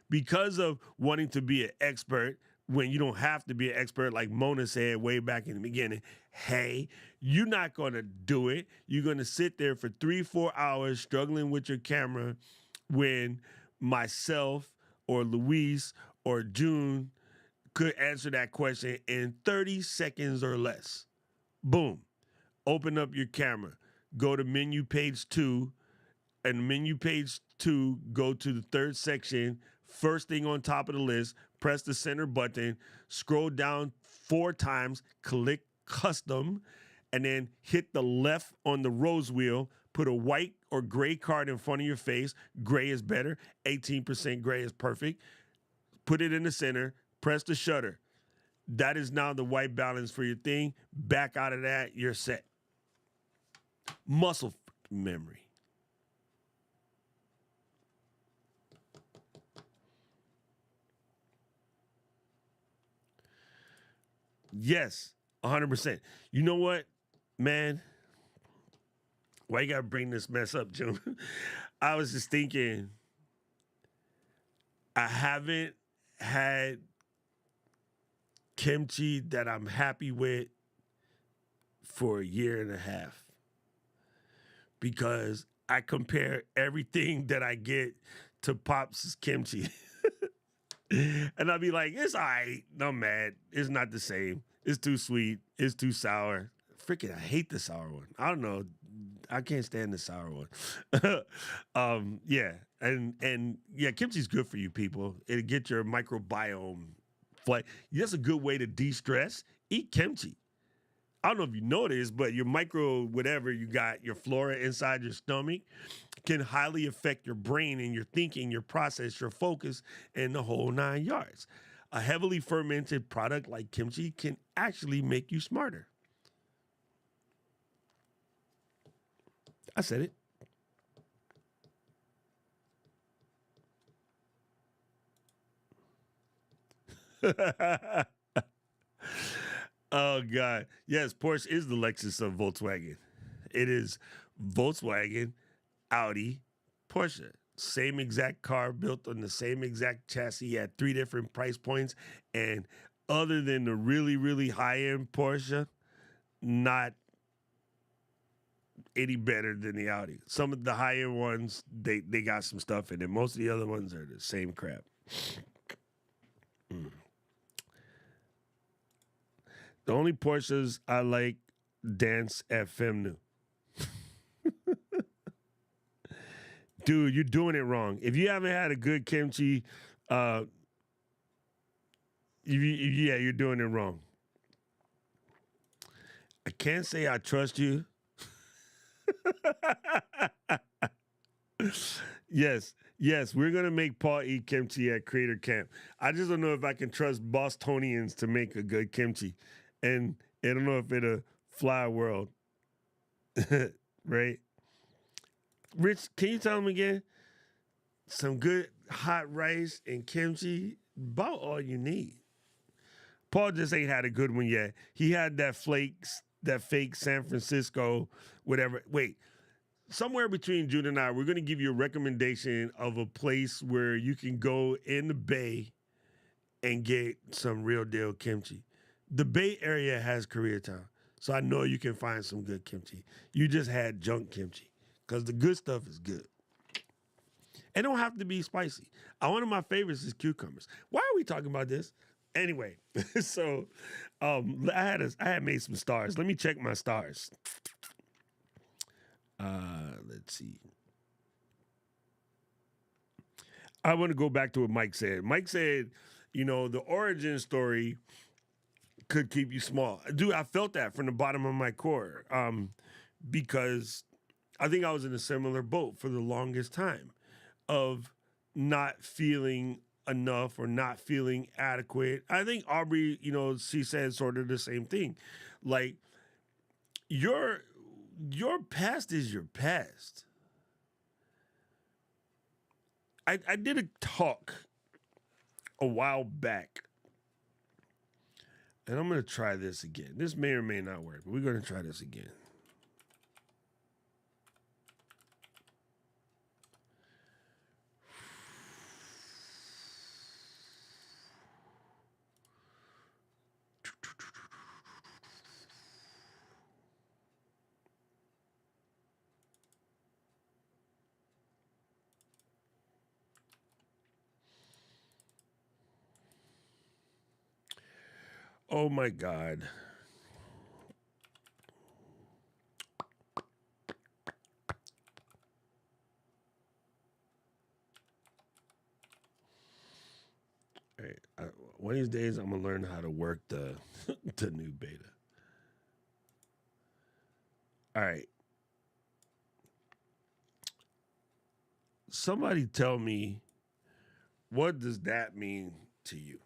because of wanting to be an expert when you don't have to be an expert, like Mona said way back in the beginning, you're not going to do it. You're going to sit there for 3-4 hours struggling with your camera when myself or Luis or June could answer that question in 30 seconds or less. Boom. Open up your camera. Go to menu page 2. And menu page 2, go to the third section. First thing on top of the list, press the center button. Scroll down 4 times. Click custom. And then hit the left on the rose wheel. Put a white or gray card in front of your face. Gray is better. 18% gray is perfect. Put it in the center. Press the shutter. That is now the white balance for your thing. Back out of that, you're set. Muscle memory. Yes, 100%. You know what, man? Why you gotta bring this mess up, Jim? I was just thinking, I haven't had kimchi that I'm happy with for a year and a half because I compare everything that I get to Pop's kimchi. And I'll be like, it's all right. I'm mad. It's not the same. It's too sweet. It's too sour. Freaking, I hate the sour one. I don't know. I can't stand the sour one. Yeah. And yeah, kimchi's good for you people. It'll get your microbiome flight. That's a good way to de-stress. Eat kimchi. I don't know if you know this, but your micro, whatever you got, your flora inside your stomach can highly affect your brain and your thinking, your process, your focus, and the whole 9 yards. A heavily fermented product like kimchi can actually make you smarter. I said it. Oh God. Yes, Porsche is the Lexus of Volkswagen. It is Volkswagen, Audi, Porsche. Same exact car built on the same exact chassis at 3 different price points. And other than the really, really high-end Porsche, not any better than the Audi. Some of the high-end ones, they got some stuff in it. Most of the other ones are the same crap. Mm. The only Porsches I like dance at Femnu. Dude, you're doing it wrong. If you haven't had a good kimchi, yeah, you're doing it wrong. I can't say I trust you. Yes, we're gonna make Paul eat kimchi at Creator Camp. I just don't know if I can trust Bostonians to make a good kimchi, and I don't know if it'll fly world, right? Rich, can you tell them again? Some good hot rice and kimchi, about all you need. Paul just ain't had a good one yet. He had that fake San Francisco, whatever. Wait, somewhere between June and I, we're going to give you a recommendation of a place where you can go in the Bay and get some real deal kimchi. The Bay Area has Koreatown, so I know you can find some good kimchi. You just had junk kimchi because the good stuff is good. It don't have to be spicy. One of my favorites is cucumbers. Why are we talking about this? Anyway, so I had made some stars. Let me check my stars. Let's see. I want to go back to what Mike said. Mike said, the origin story could keep you small. Dude, I felt that from the bottom of my core. Because I think I was in a similar boat for the longest time of not feeling enough or not feeling adequate. I think Aubrey, she said sort of the same thing. Like your past is your past. I did a talk a while back, and I'm gonna try this again. This may or may not work, but we're gonna try this again. Oh my God. All right. One of these days, I'm gonna learn how to work the the new beta. All right. Somebody tell me, what does that mean to you?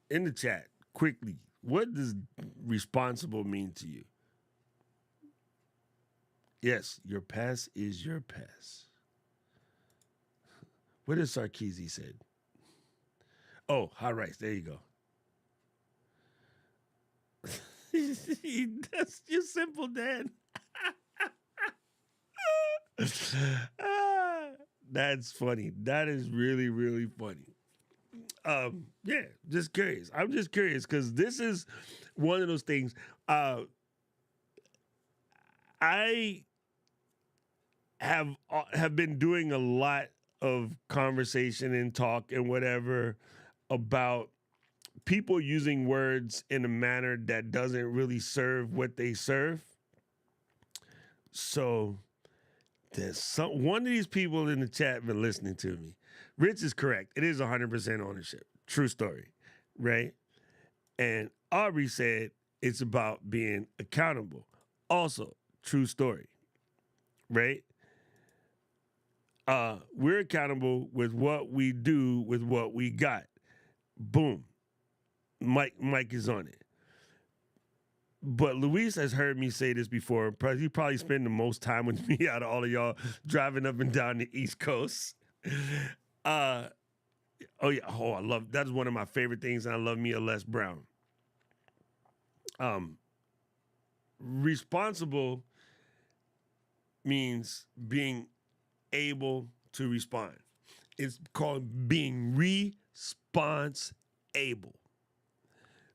In the chat, quickly, what does responsible mean to you? Yes, your past is your past. What did Sarkeesian said? Oh, hot rice. There you go. That's just simple, Dan. That's funny. That is really, really funny. Yeah, just curious. I'm just curious because this is one of those things. I have been doing a lot of conversation and talk and whatever about people using words in a manner that doesn't really serve what they serve. So there's one of these people in the chat been listening to me. Rich is correct. It is 100% ownership. True story, right? And Aubrey said it's about being accountable. Also, true story, right? We're accountable with what we do with what we got. Boom. Mike is on it. But Luis has heard me say this before. He probably spend the most time with me out of all of y'all driving up and down the East Coast. Oh yeah. Oh, I love that is one of my favorite things, and I love me a Les Brown. Responsible means being able to respond. It's called being response able.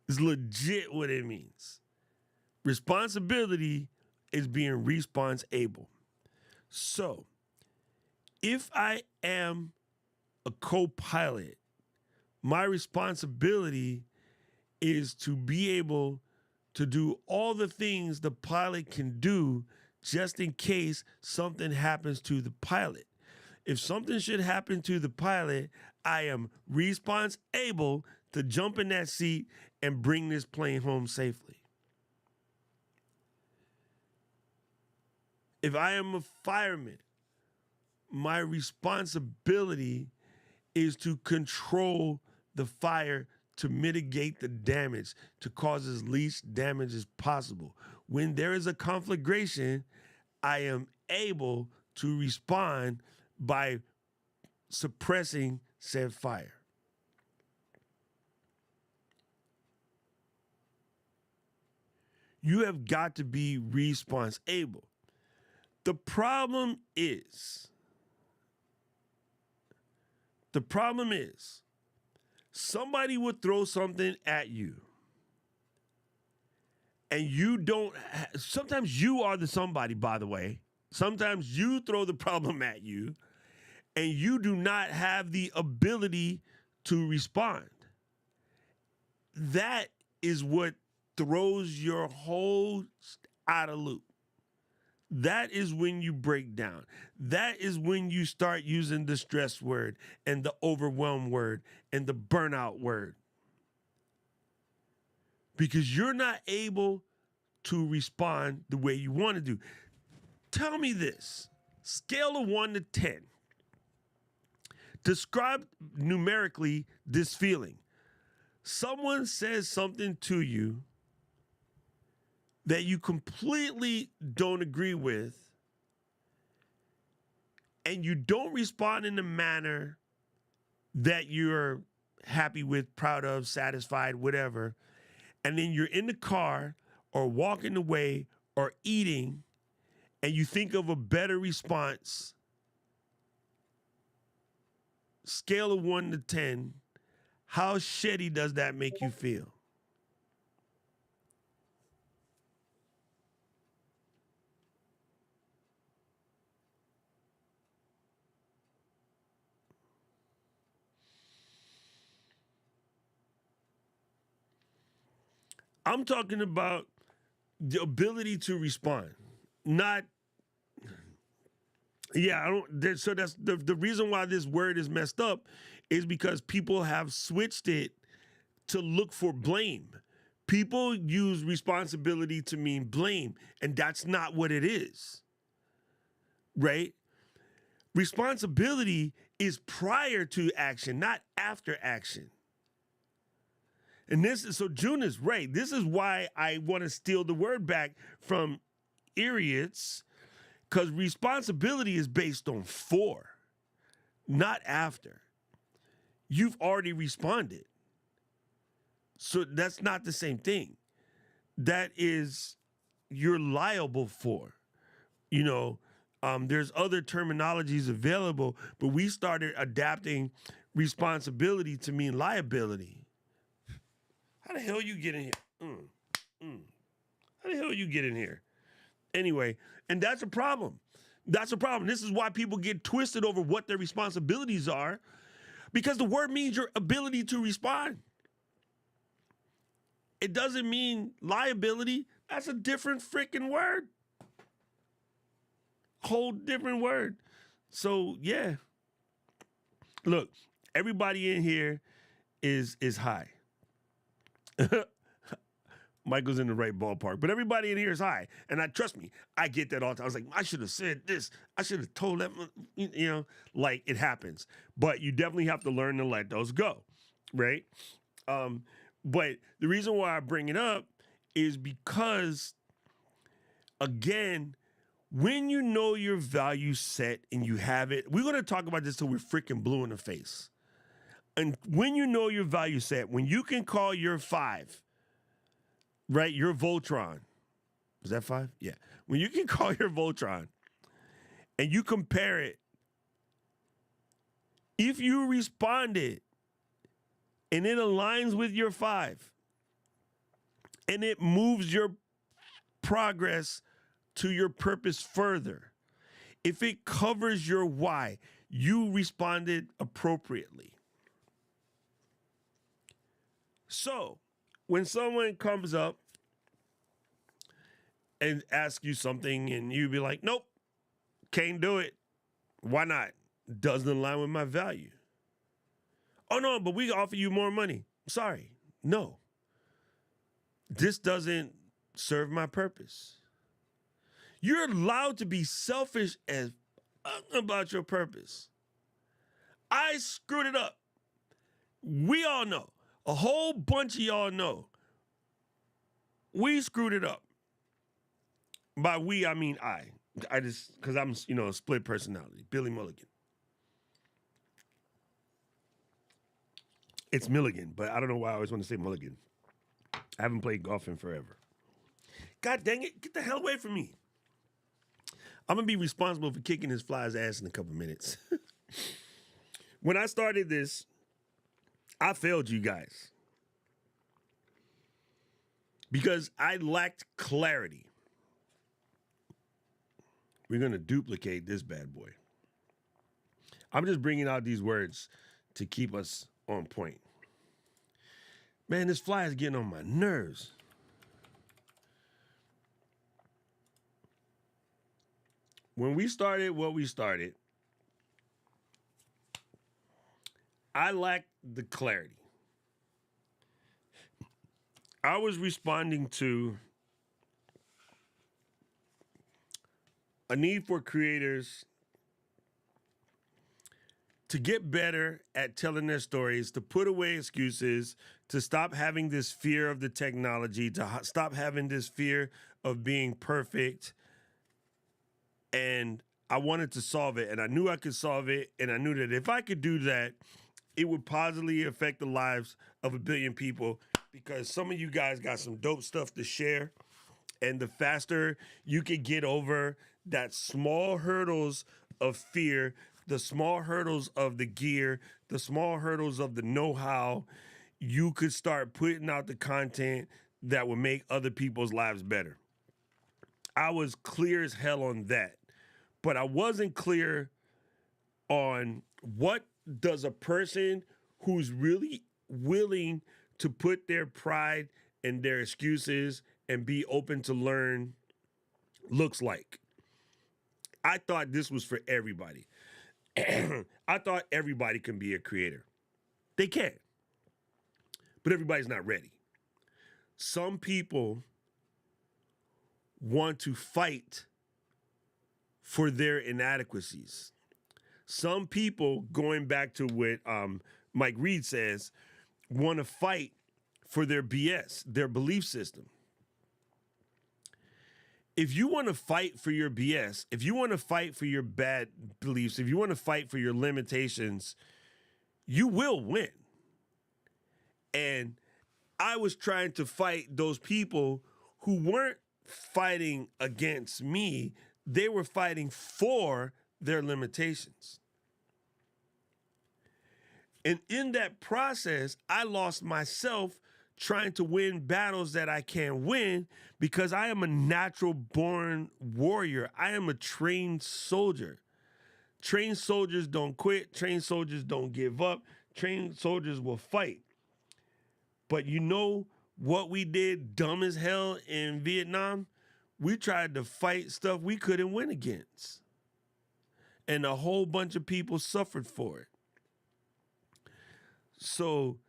It's legit what it means. Responsibility is being response able. So, if I am a co-pilot, my responsibility is to be able to do all the things the pilot can do just in case something happens to the pilot. If something should happen to the pilot, I am response able to jump in that seat and bring this plane home safely. If I am a fireman, my responsibility is to control the fire to mitigate the damage, to cause as least damage as possible. When there is a conflagration, I am able to respond by suppressing said fire. You have got to be response able. The problem is somebody would throw something at you and you don't, sometimes you are the somebody, by the way. Sometimes you throw the problem at you and you do not have the ability to respond. That is what throws your whole out of loop. That is when you break down. That is when you start using the stress word and the overwhelm word and the burnout word. Because you're not able to respond the way you want to do. Tell me this. Scale of 1 to 10. Describe numerically this feeling. Someone says something to you that you completely don't agree with, and you don't respond in the manner that you're happy with, proud of, satisfied, whatever, and then you're in the car or walking away or eating, and you think of a better response, scale of 1 to 10, how shitty does that make you feel? I'm talking about the ability to respond, not. Yeah, I don't. So that's the reason why this word is messed up, is because people have switched it to look for blame. People use responsibility to mean blame, and that's not what it is. Right? Responsibility is prior to action, not after action. And so June is right. This is why I want to steal the word back from idiots, because responsibility is based on for, not after. You've already responded. So that's not the same thing. That is, you're liable for. There's other terminologies available, but we started adapting responsibility to mean liability. How the hell you get in here? How the hell you get in here? Anyway, and that's a problem. That's a problem. This is why people get twisted over what their responsibilities are, because the word means your ability to respond. It doesn't mean liability. That's a different freaking word. Whole different word. So, yeah. Look, everybody in here is high. Michael's in the right ballpark, but everybody in here is high. And trust me, I get that all the time. I was like, I should have said this. I should have told them, like it happens. But you definitely have to learn to let those go, right? But the reason why I bring it up is because, again, when you know your value set and you have it, we're going to talk about this till we're freaking blue in the face. And when you know your value set, when you can call your 5, right, your Voltron. Is that 5? Yeah. When you can call your Voltron and you compare it, if you responded and it aligns with your 5 and it moves your progress to your purpose further, if it covers your why, you responded appropriately. So, when someone comes up and asks you something and you be like, nope, can't do it. Why not? Doesn't align with my value. Oh, no, but we offer you more money. Sorry. No. This doesn't serve my purpose. You're allowed to be selfish as about your purpose. I screwed it up. We all know. A whole bunch of y'all know. We screwed it up. By we, I mean I. I just, because I'm, a split personality. Billy Mulligan. It's Milligan, but I don't know why I always want to say Mulligan. I haven't played golf in forever. God dang it, get the hell away from me. I'm going to be responsible for kicking this fly's ass in a couple minutes. When I started this, I failed you guys because I lacked clarity. We're going to duplicate this bad boy. I'm just bringing out these words to keep us on point. Man, this fly is getting on my nerves. When we started what we started, I lacked the clarity. I was responding to a need for creators to get better at telling their stories, to put away excuses, to stop having this fear of the technology, to stop having this fear of being perfect. And I wanted to solve it, and I knew I could solve it, and I knew that if I could do that, it would positively affect the lives of 1 billion people, because some of you guys got some dope stuff to share. And the faster you can get over that small hurdles of fear, the small hurdles of the gear, the small hurdles of the know-how, you could start putting out the content that will make other people's lives better. I was clear as hell on that, but I wasn't clear on what does a person who's really willing to put their pride and their excuses and be open to learn looks like. I thought this was for everybody. I thought everybody can be a creator. They can, but everybody's not ready. Some people want to fight for their inadequacies. Some people, going back to what Mike Reed says, want to fight for their BS, their belief system. If you want to fight for your BS, if you want to fight for your bad beliefs, if you want to fight for your limitations, you will win. And I was trying to fight those people who weren't fighting against me. They were fighting for their limitations. And in that process, I lost myself trying to win battles that I can't win, because I am a natural born warrior. I am a trained soldier. Trained soldiers don't quit. Trained soldiers don't give up. Trained soldiers will fight. But you know what we did dumb as hell in Vietnam? We tried to fight stuff we couldn't win against. And a whole bunch of people suffered for it. So,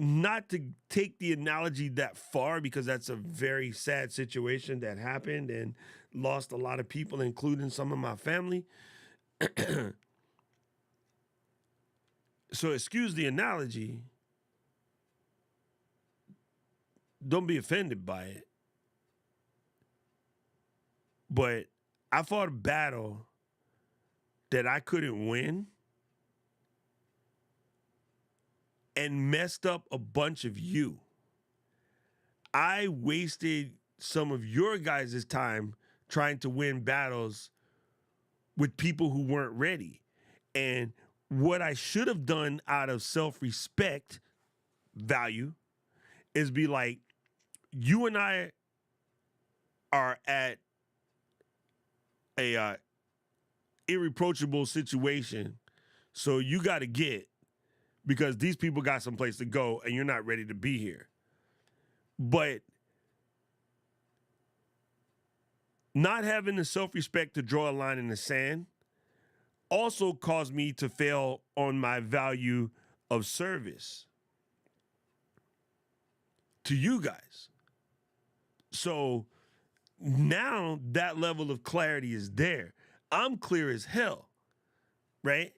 not to take the analogy that far, because that's a very sad situation that happened and lost a lot of people, including some of my family. So excuse the analogy. Don't be offended by it. But I fought a battle that I couldn't win and messed up a bunch of you. I wasted some of your guys' time trying to win battles with people who weren't ready. And what I should have done out of self-respect value is be like, you and I are at a irreproachable situation, so you got to get, because these people got someplace to go and you're not ready to be here. But not having the self-respect to draw a line in the sand also caused me to fail on my value of service to you guys. So now that level of clarity is there. I'm clear as hell, right?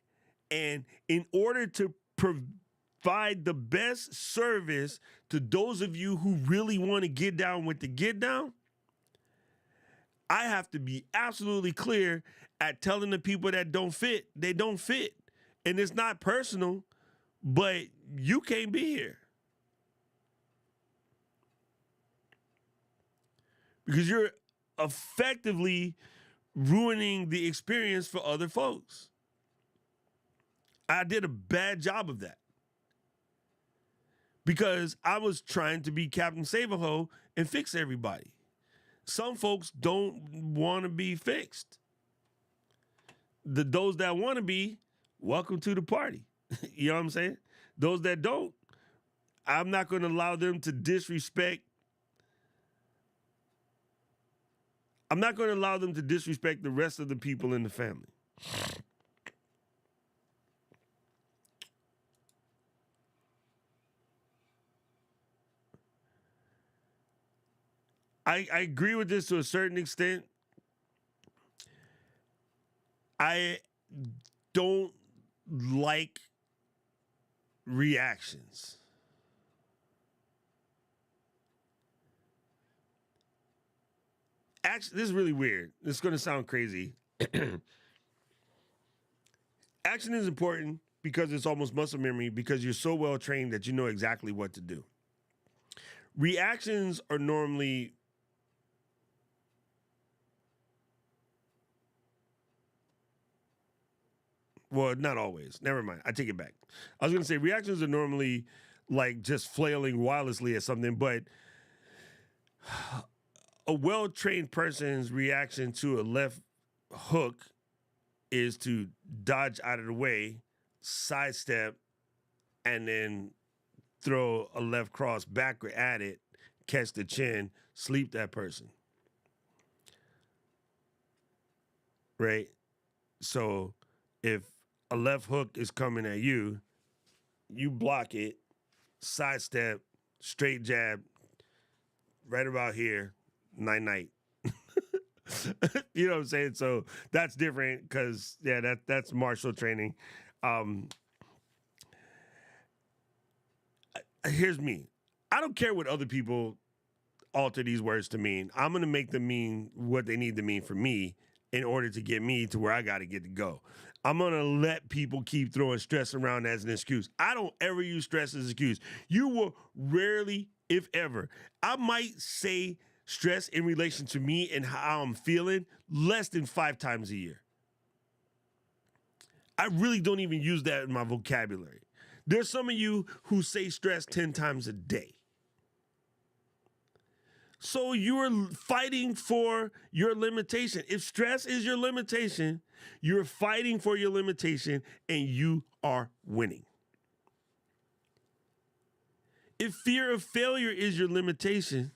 And in order to provide the best service to those of you who really want to get down with the get down, I have to be absolutely clear at telling the people that don't fit, they don't fit. And it's not personal, but you can't be here. Because you're effectively ruining the experience for other folks. I did a bad job of that, because I was trying to be Captain Save-A-Ho and fix everybody. Some folks don't want to be fixed. Those that want to be, welcome to the party. You know what I'm saying? Those that don't, I'm not going to allow them to disrespect. I'm not going to allow them to disrespect the rest of the people in the family. I agree with this to a certain extent. I don't like reactions. Actually, this is really weird. This is going to sound crazy. Action is important because it's almost muscle memory because you're so well trained that you know exactly what to do. Reactions are normally well, not always. Never mind. I take it back. I was going to say reactions are normally like just flailing wirelessly at something, but a well-trained person's reaction to a left hook is to dodge out of the way, sidestep, and then throw a left cross back at it, catch the chin, sleep that person. Right? So if a left hook is coming at you, you block it, sidestep, straight jab, right about here, night night. You know what I'm saying? So that's different because that's martial training. Um, Here's me. I don't care what other people alter these words to mean. I'm gonna make them mean what they need to mean for me in order to get me to where I gotta get to go. I'm gonna let people keep throwing stress around as an excuse. I don't ever use stress as an excuse. You will rarely, if ever, I might say stress in relation to me and how I'm feeling less than 5 times a year. I really don't even use that in my vocabulary. There's some of you who say stress 10 times a day. So you're fighting for your limitation. If stress is your limitation, you're fighting for your limitation and you are winning. If fear of failure is your limitation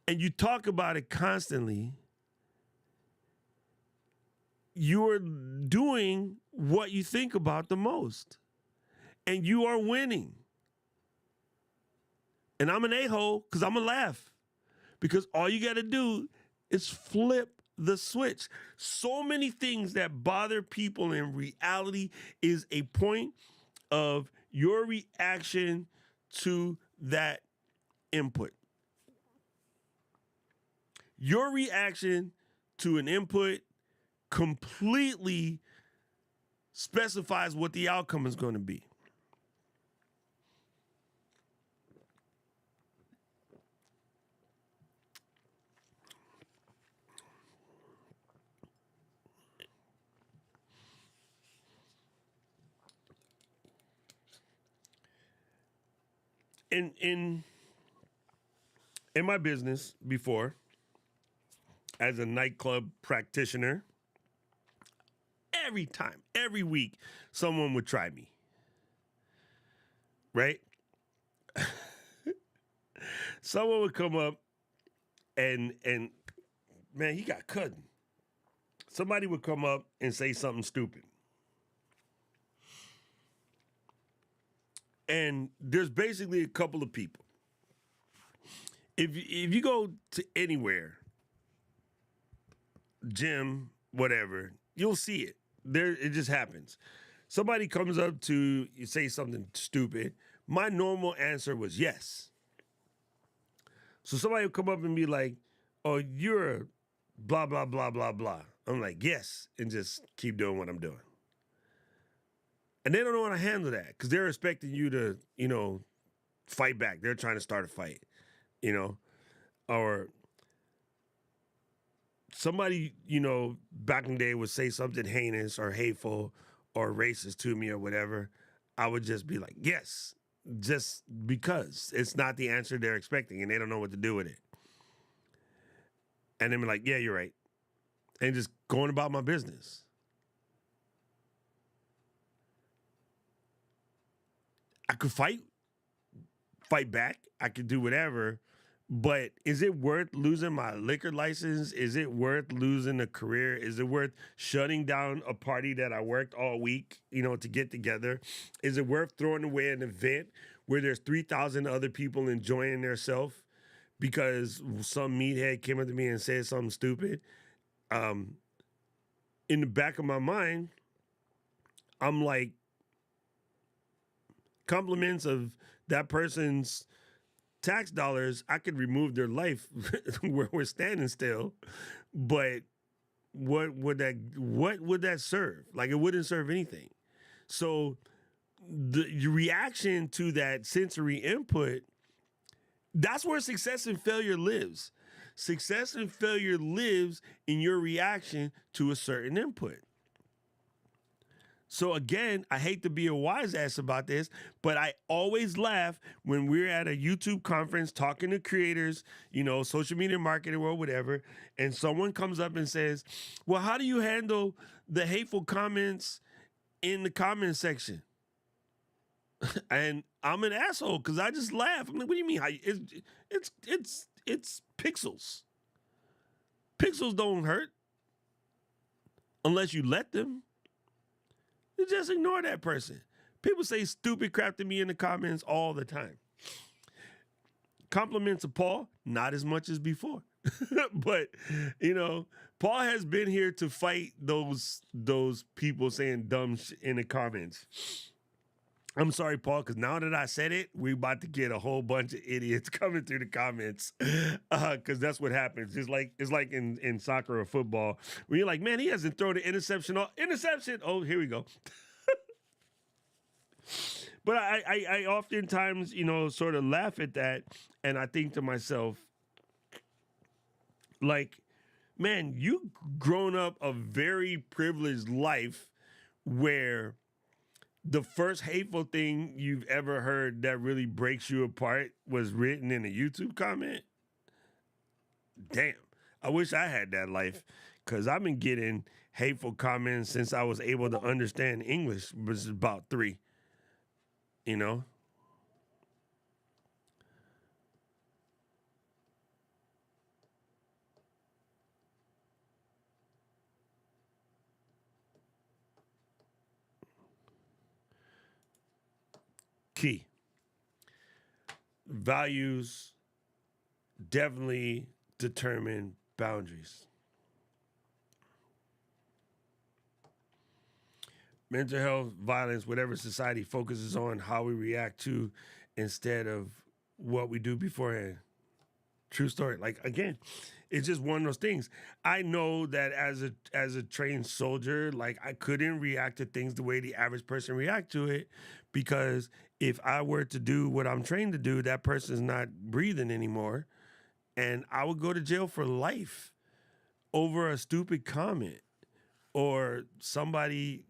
and you talk about it constantly, you're doing what you think about the most and you are winning. And I'm an a-hole because I'm going to laugh. Because all you got to do is flip the switch. So many things that bother people in reality is a point of your reaction to that input. Your reaction to an input completely specifies what the outcome is going to be. In my business before, as a nightclub practitioner, every time, every week, someone would try me. Right? Someone would come up and man, he got cut. Somebody would come up and say something stupid. And there's basically a couple of people. If you go to anywhere, gym, whatever, you'll see it. There, it just happens. Somebody comes up to you, say something stupid. My normal answer was yes. So somebody will come up and be like, "Oh, you're blah blah blah blah blah." I'm like, "Yes," and just keep doing what I'm doing. And they don't know how to handle that because they're expecting you to, fight back. They're trying to start a fight, or somebody, back in the day would say something heinous or hateful or racist to me or whatever. I would just be like, yes, just because it's not the answer they're expecting and they don't know what to do with it. And then be like, yeah, you're right. And just going about my business. I could fight back. I could do whatever. But is it worth losing my liquor license? Is it worth losing a career? Is it worth shutting down a party that I worked all week, to get together? Is it worth throwing away an event where there's 3,000 other people enjoying themselves because some meathead came up to me and said something stupid? Um, in the back of my mind, I'm like, compliments of that person's tax dollars, I could remove their life where we're standing still. But what would that serve? Like, it wouldn't serve anything. So the reaction to that sensory input, that's where success and failure lives. Success and failure lives in your reaction to a certain input. So again, I hate to be a wise ass about this, but I always laugh when we're at a YouTube conference talking to creators, social media marketing or whatever, and someone comes up and says, "Well, how do you handle the hateful comments in the comment section?" And I'm an asshole because I just laugh. I'm like, "What do you mean? It's pixels. Pixels don't hurt unless you let them." You just ignore that person. People say stupid crap to me in the comments all the time. Compliments of Paul, not as much as before. But, Paul has been here to fight those people saying dumb shit in the comments. I'm sorry, Paul, because now that I said it, we about to get a whole bunch of idiots coming through the comments. Because that's what happens. It's like in soccer or football, where you're like, man, he hasn't thrown an interception. Interception. Oh, here we go. But I oftentimes, sort of laugh at that, and I think to myself, like, man, you grown up a very privileged life where the first hateful thing you've ever heard that really breaks you apart was written in a YouTube comment. Damn, I wish I had that life, because I've been getting hateful comments since I was able to understand English, which is about 3, you know? Key. Values definitely determine boundaries. Mental health, violence, whatever society focuses on how we react to instead of what we do beforehand. True story. Like, again, it's just one of those things. I know that as a trained soldier, like, I couldn't react to things the way the average person react to it, because if I were to do what I'm trained to do, that person's not breathing anymore, and I would go to jail for life over a stupid comment or somebody,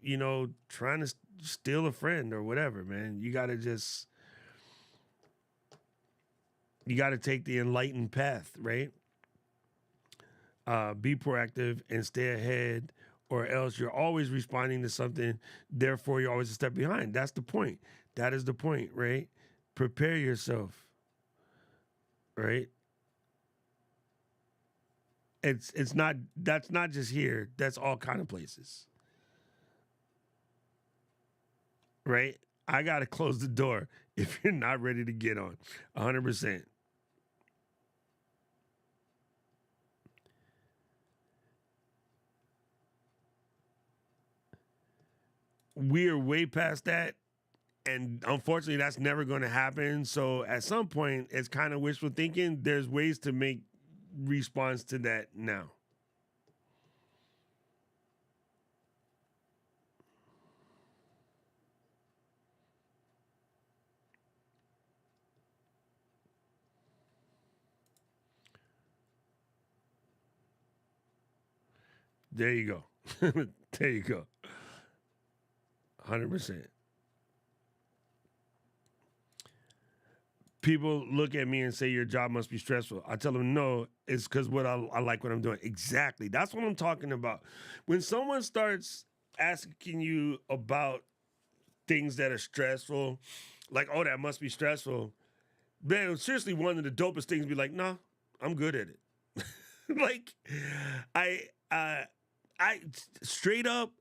trying to steal a friend or whatever, man. You got to take the enlightened path, right? Be proactive and stay ahead, or else you're always responding to something. Therefore, you're always a step behind. That's the point. That is the point, right? Prepare yourself, right? It's not That's not just here. That's all kind of places, right? I gotta close the door if you're not ready to get on, 100%. We are way past that, and unfortunately, that's never going to happen. So at some point, it's kind of wishful thinking. There's ways to make response to that now. There you go. There you go. 100%. People look at me and say your job must be stressful. I tell them no, it's because I like what I'm doing. Exactly. That's what I'm talking about. When someone starts asking you about things that are stressful, Like, oh, that must be stressful. Man, seriously, one of the dopest things be like, nah, I'm good at it. Like, I, uh, I straight up,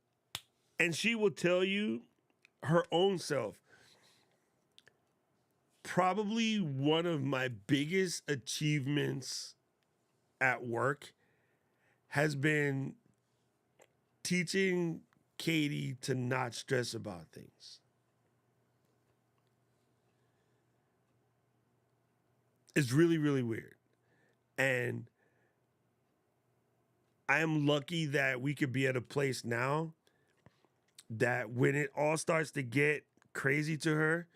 and she will tell you her own self. Probably one of my biggest achievements at work has been teaching Katie to not stress about things. It's really, really weird. And I am lucky that we could be at a place now that when it all starts to get crazy to her,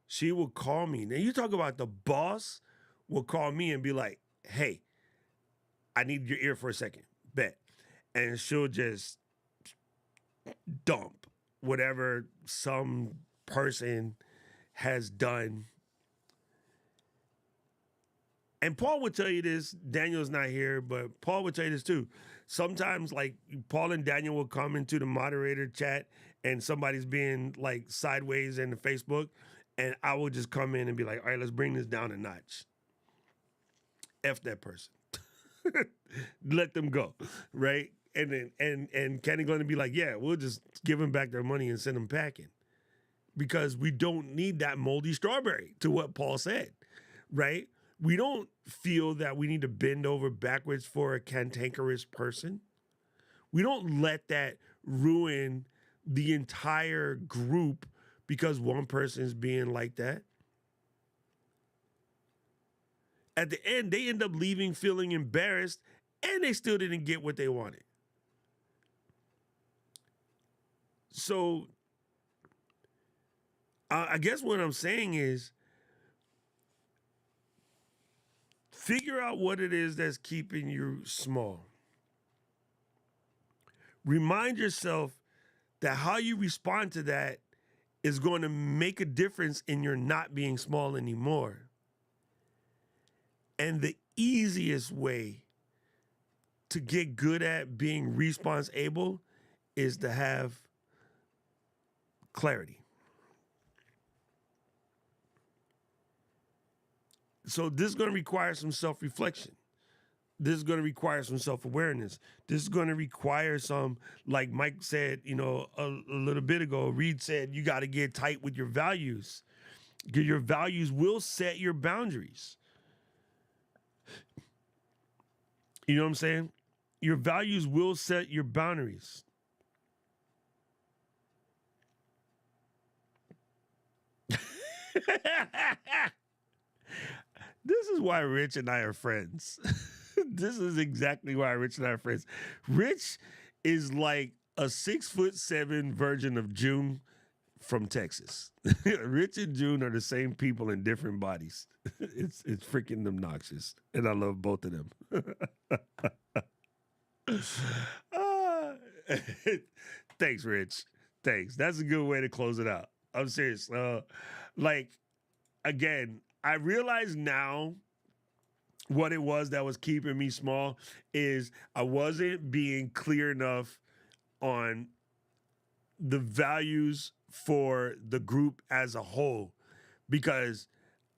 she will call me. Now, you talk about the boss will call me and be like, hey, I need your ear for a second. Bet. And she'll just dump whatever some person has done. And Paul would tell you this. Daniel's not here, but Paul would tell you this too. Sometimes, like, Paul and Daniel will come into the moderator chat and somebody's being like sideways in the Facebook, and I will just come in and be like, all right, let's bring this down a notch. F that person. Let them go, right? And then and Kenny going to be like, yeah, we'll just give them back their money and send them packing, because we don't need that moldy strawberry, to what Paul said, right? We don't feel that we need to bend over backwards for a cantankerous person. We don't let that ruin the entire group because one person is being like that. At the end, they end up leaving feeling embarrassed, and they still didn't get what they wanted. So I guess what I'm saying is, figure out what it is that's keeping you small. Remind yourself that how you respond to that is going to make a difference in your not being small anymore. And the easiest way to get good at being response able is to have clarity. So this is going to require some self-reflection. This is going to require some self-awareness. This is going to require some, like Mike said, a little bit ago, Reed said, you got to get tight with your values. Your values will set your boundaries. You know what I'm saying? Your values will set your boundaries. This is why Rich and I are friends. This is exactly why Rich and I are friends. Rich is like a 6'7" version of June from Texas. Rich and June are the same people in different bodies. It's freaking obnoxious, and I love both of them. Ah, thanks, Rich. Thanks. That's a good way to close it out. I'm serious. Like, again, I realize now what it was that was keeping me small is I wasn't being clear enough on the values for the group as a whole, because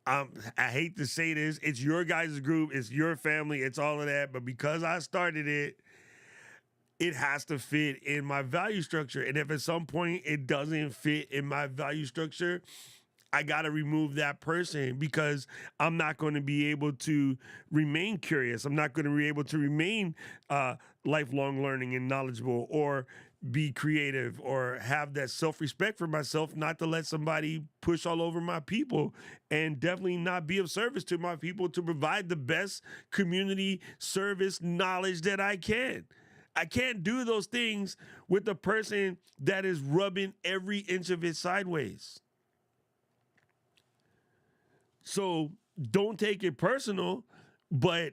I hate to say this, it's your guys' group, it's your family, it's all of that, but because I started it, it has to fit in my value structure. And if at some point it doesn't fit in my value structure, I got to remove that person, because I'm not going to be able to remain curious. I'm not going to be able to remain lifelong learning and knowledgeable, or be creative, or have that self-respect for myself, not to let somebody push all over my people, and definitely not be of service to my people to provide the best community service knowledge that I can. I can't do those things with the person that is rubbing every inch of it sideways. So don't take it personal, but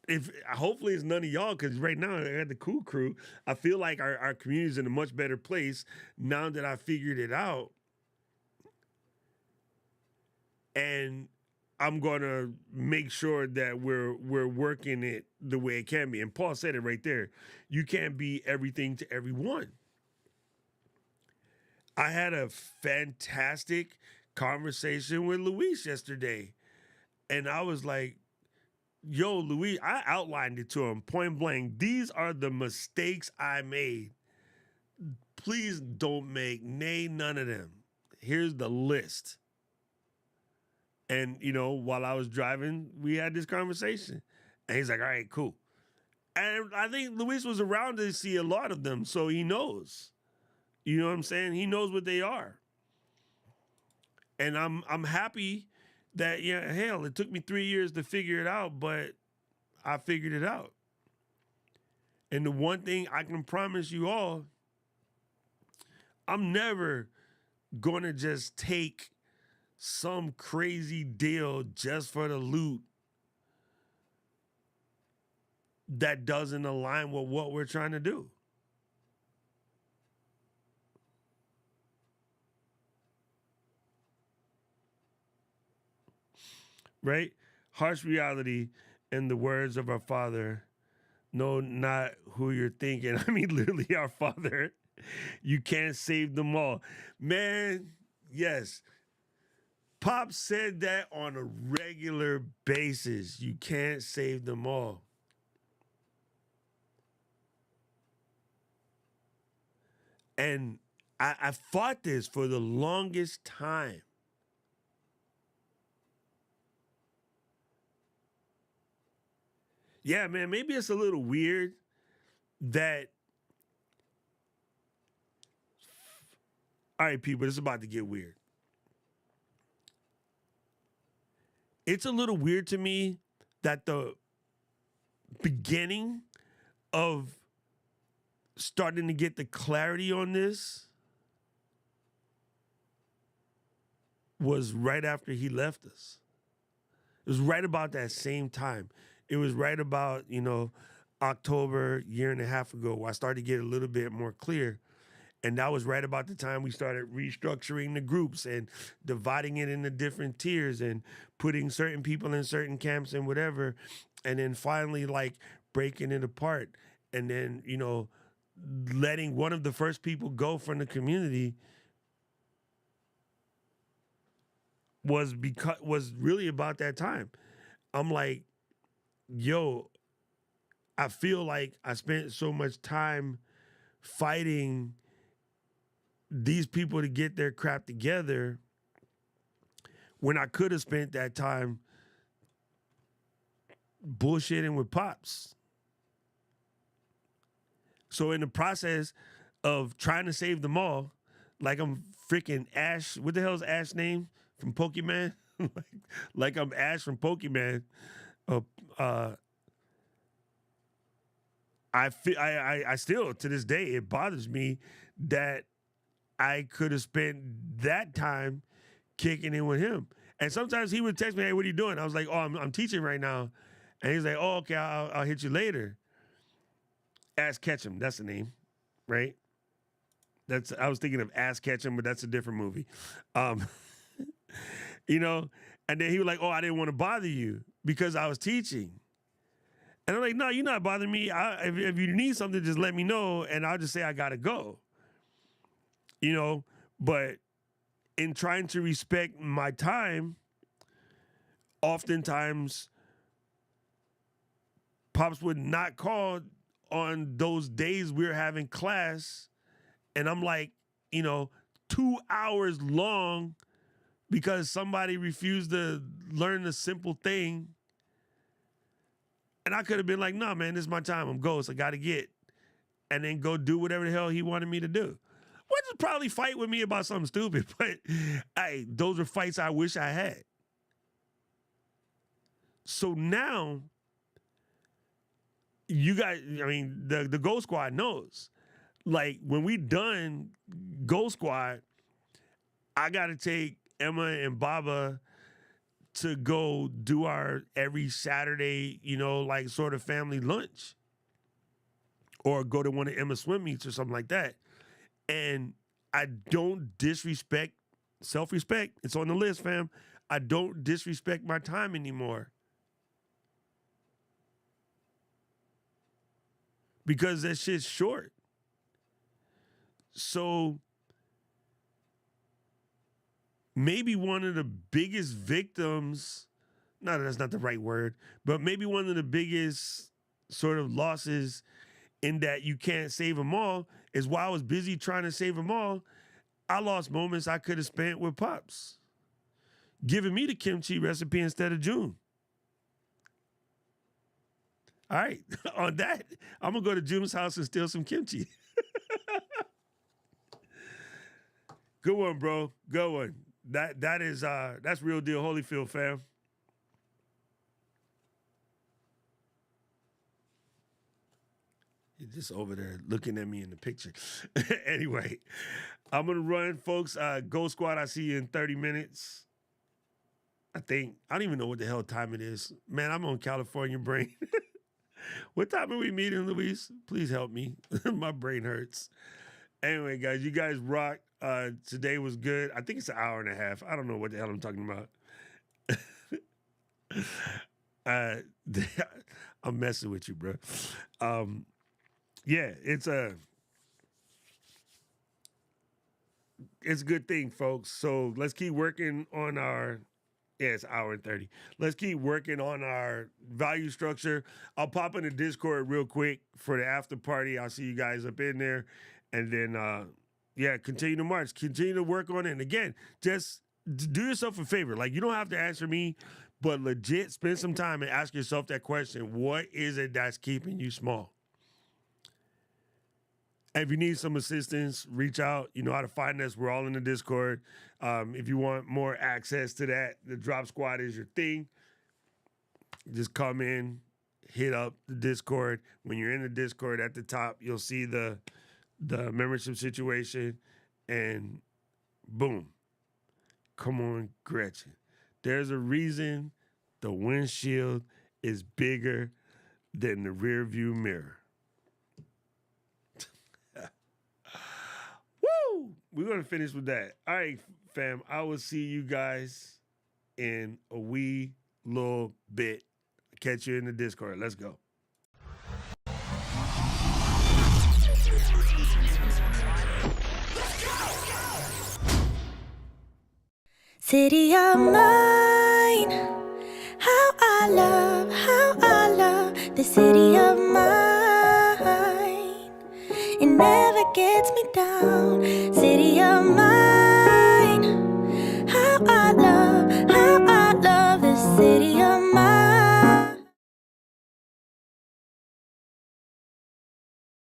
if hopefully it's none of y'all, because right now I got the cool crew. I feel like our community is in a much better place now that I figured it out. And I'm gonna make sure that we're working it the way it can be. And Paul said it right there. You can't be everything to everyone. I had a fantastic conversation with Luis yesterday. And I was like, yo, Luis, I outlined it to him point blank. These are the mistakes I made. Please don't make none of them. Here's the list. And, while I was driving, we had this conversation. And he's like, all right, cool. And I think Luis was around to see a lot of them, so he knows. You know what I'm saying? He knows what they are. And I'm happy that, yeah, hell, it took me 3 years to figure it out, but I figured it out. And the one thing I can promise you all, I'm never going to just take some crazy deal just for the loot that doesn't align with what we're trying to do. Right? Harsh reality, in the words of our Father, no, not who you're thinking. I mean, literally, our Father. You can't save them all. Man, yes. Pop said that on a regular basis. You can't save them all. And I fought this for the longest time. Yeah, man, maybe it's a little weird that, all right, people, it's about to get weird. It's a little weird to me that the beginning of starting to get the clarity on this was right after he left us. It was right about that same time. It was right about, October, year and a half ago, where I started to get a little bit more clear. And that was right about the time we started restructuring the groups and dividing it into different tiers and putting certain people in certain camps and whatever. And then finally, like, breaking it apart. And then, letting one of the first people go from the community was really about that time. I'm like, yo, I feel like I spent so much time fighting these people to get their crap together when I could have spent that time bullshitting with Pops. So in the process of trying to save them all, like I'm freaking Ash. What the hell is Ash name from Pokemon? like I'm Ash from Pokemon. I still, to this day, it bothers me that I could have spent that time kicking in with him. And sometimes he would text me, "Hey, what are you doing?" I was like, "Oh, I'm teaching right now." And he's like, "Oh, okay, I'll hit you later." Ass Ketchum, that's the name, right? I was thinking of Ass Ketchum, but that's a different movie. Um, you know, and then he was like, "Oh, I didn't want to bother you because I was teaching." And I'm like, "No, you're not bothering me. If you need something, just let me know, and I'll just say I gotta go." But in trying to respect my time, oftentimes Pops would not call on those days we were having class. And I'm like, 2 hours long because somebody refused to learn a simple thing. And I could have been like, "No, man, this is my time. I'm ghost. I got to get." And then go do whatever the hell he wanted me to do. Which is probably fight with me about something stupid. But hey, those are fights I wish I had. So now, you guys, the Ghost Squad knows. Like, when we done Ghost Squad, I got to take Emma and Baba to go do our every Saturday, like sort of family lunch. Or go to one of Emma's swim meets or something like that. And I don't disrespect self-respect. It's on the list, fam. I don't disrespect my time anymore. Because that shit's short. So maybe one of the biggest victims, no, that's not the right word, but maybe one of the biggest sort of losses in that you can't save them all is while I was busy trying to save them all, I lost moments I could have spent with Pops, giving me the kimchi recipe instead of June. All right, on that, I'm gonna go to June's house and steal some kimchi. Good one, bro. Good one. That's real deal Holyfield, fam. You're just over there looking at me in the picture. Anyway, I'm gonna run, folks. Go Squad, I see you in 30 minutes. I think. I don't even know what the hell time it is. Man, I'm on California brain. What time are we meeting, Luis? Please help me. My brain hurts. Anyway, guys, you guys rock. Today was good. I think it's an hour and a half. I don't know what the hell I'm talking about. I'm messing with you, bro. Yeah, it's a good thing, folks. So let's keep working on our. Yeah, it's an hour and 30. Let's keep working on our value structure. I'll pop in the Discord real quick for the after party. I'll see you guys up in there. And then, yeah, continue to march. Continue to work on it. And again, just do yourself a favor. Like, you don't have to answer me, but legit spend some time and ask yourself that question. What is it that's keeping you small? And if you need some assistance, reach out. You know how to find us. We're all in the Discord. If you want more access to that, the Drop Squad is your thing. Just come in, hit up the Discord. When you're in the Discord at the top, you'll see the membership situation, and boom. Come on, Gretchen. There's a reason the windshield is bigger than the rear view mirror. Woo! We're going to finish with that. All right, fam. I will see you guys in a wee little bit. Catch you in the Discord. Let's go. City of mine, how I love the city of mine. It never gets me down. City of mine.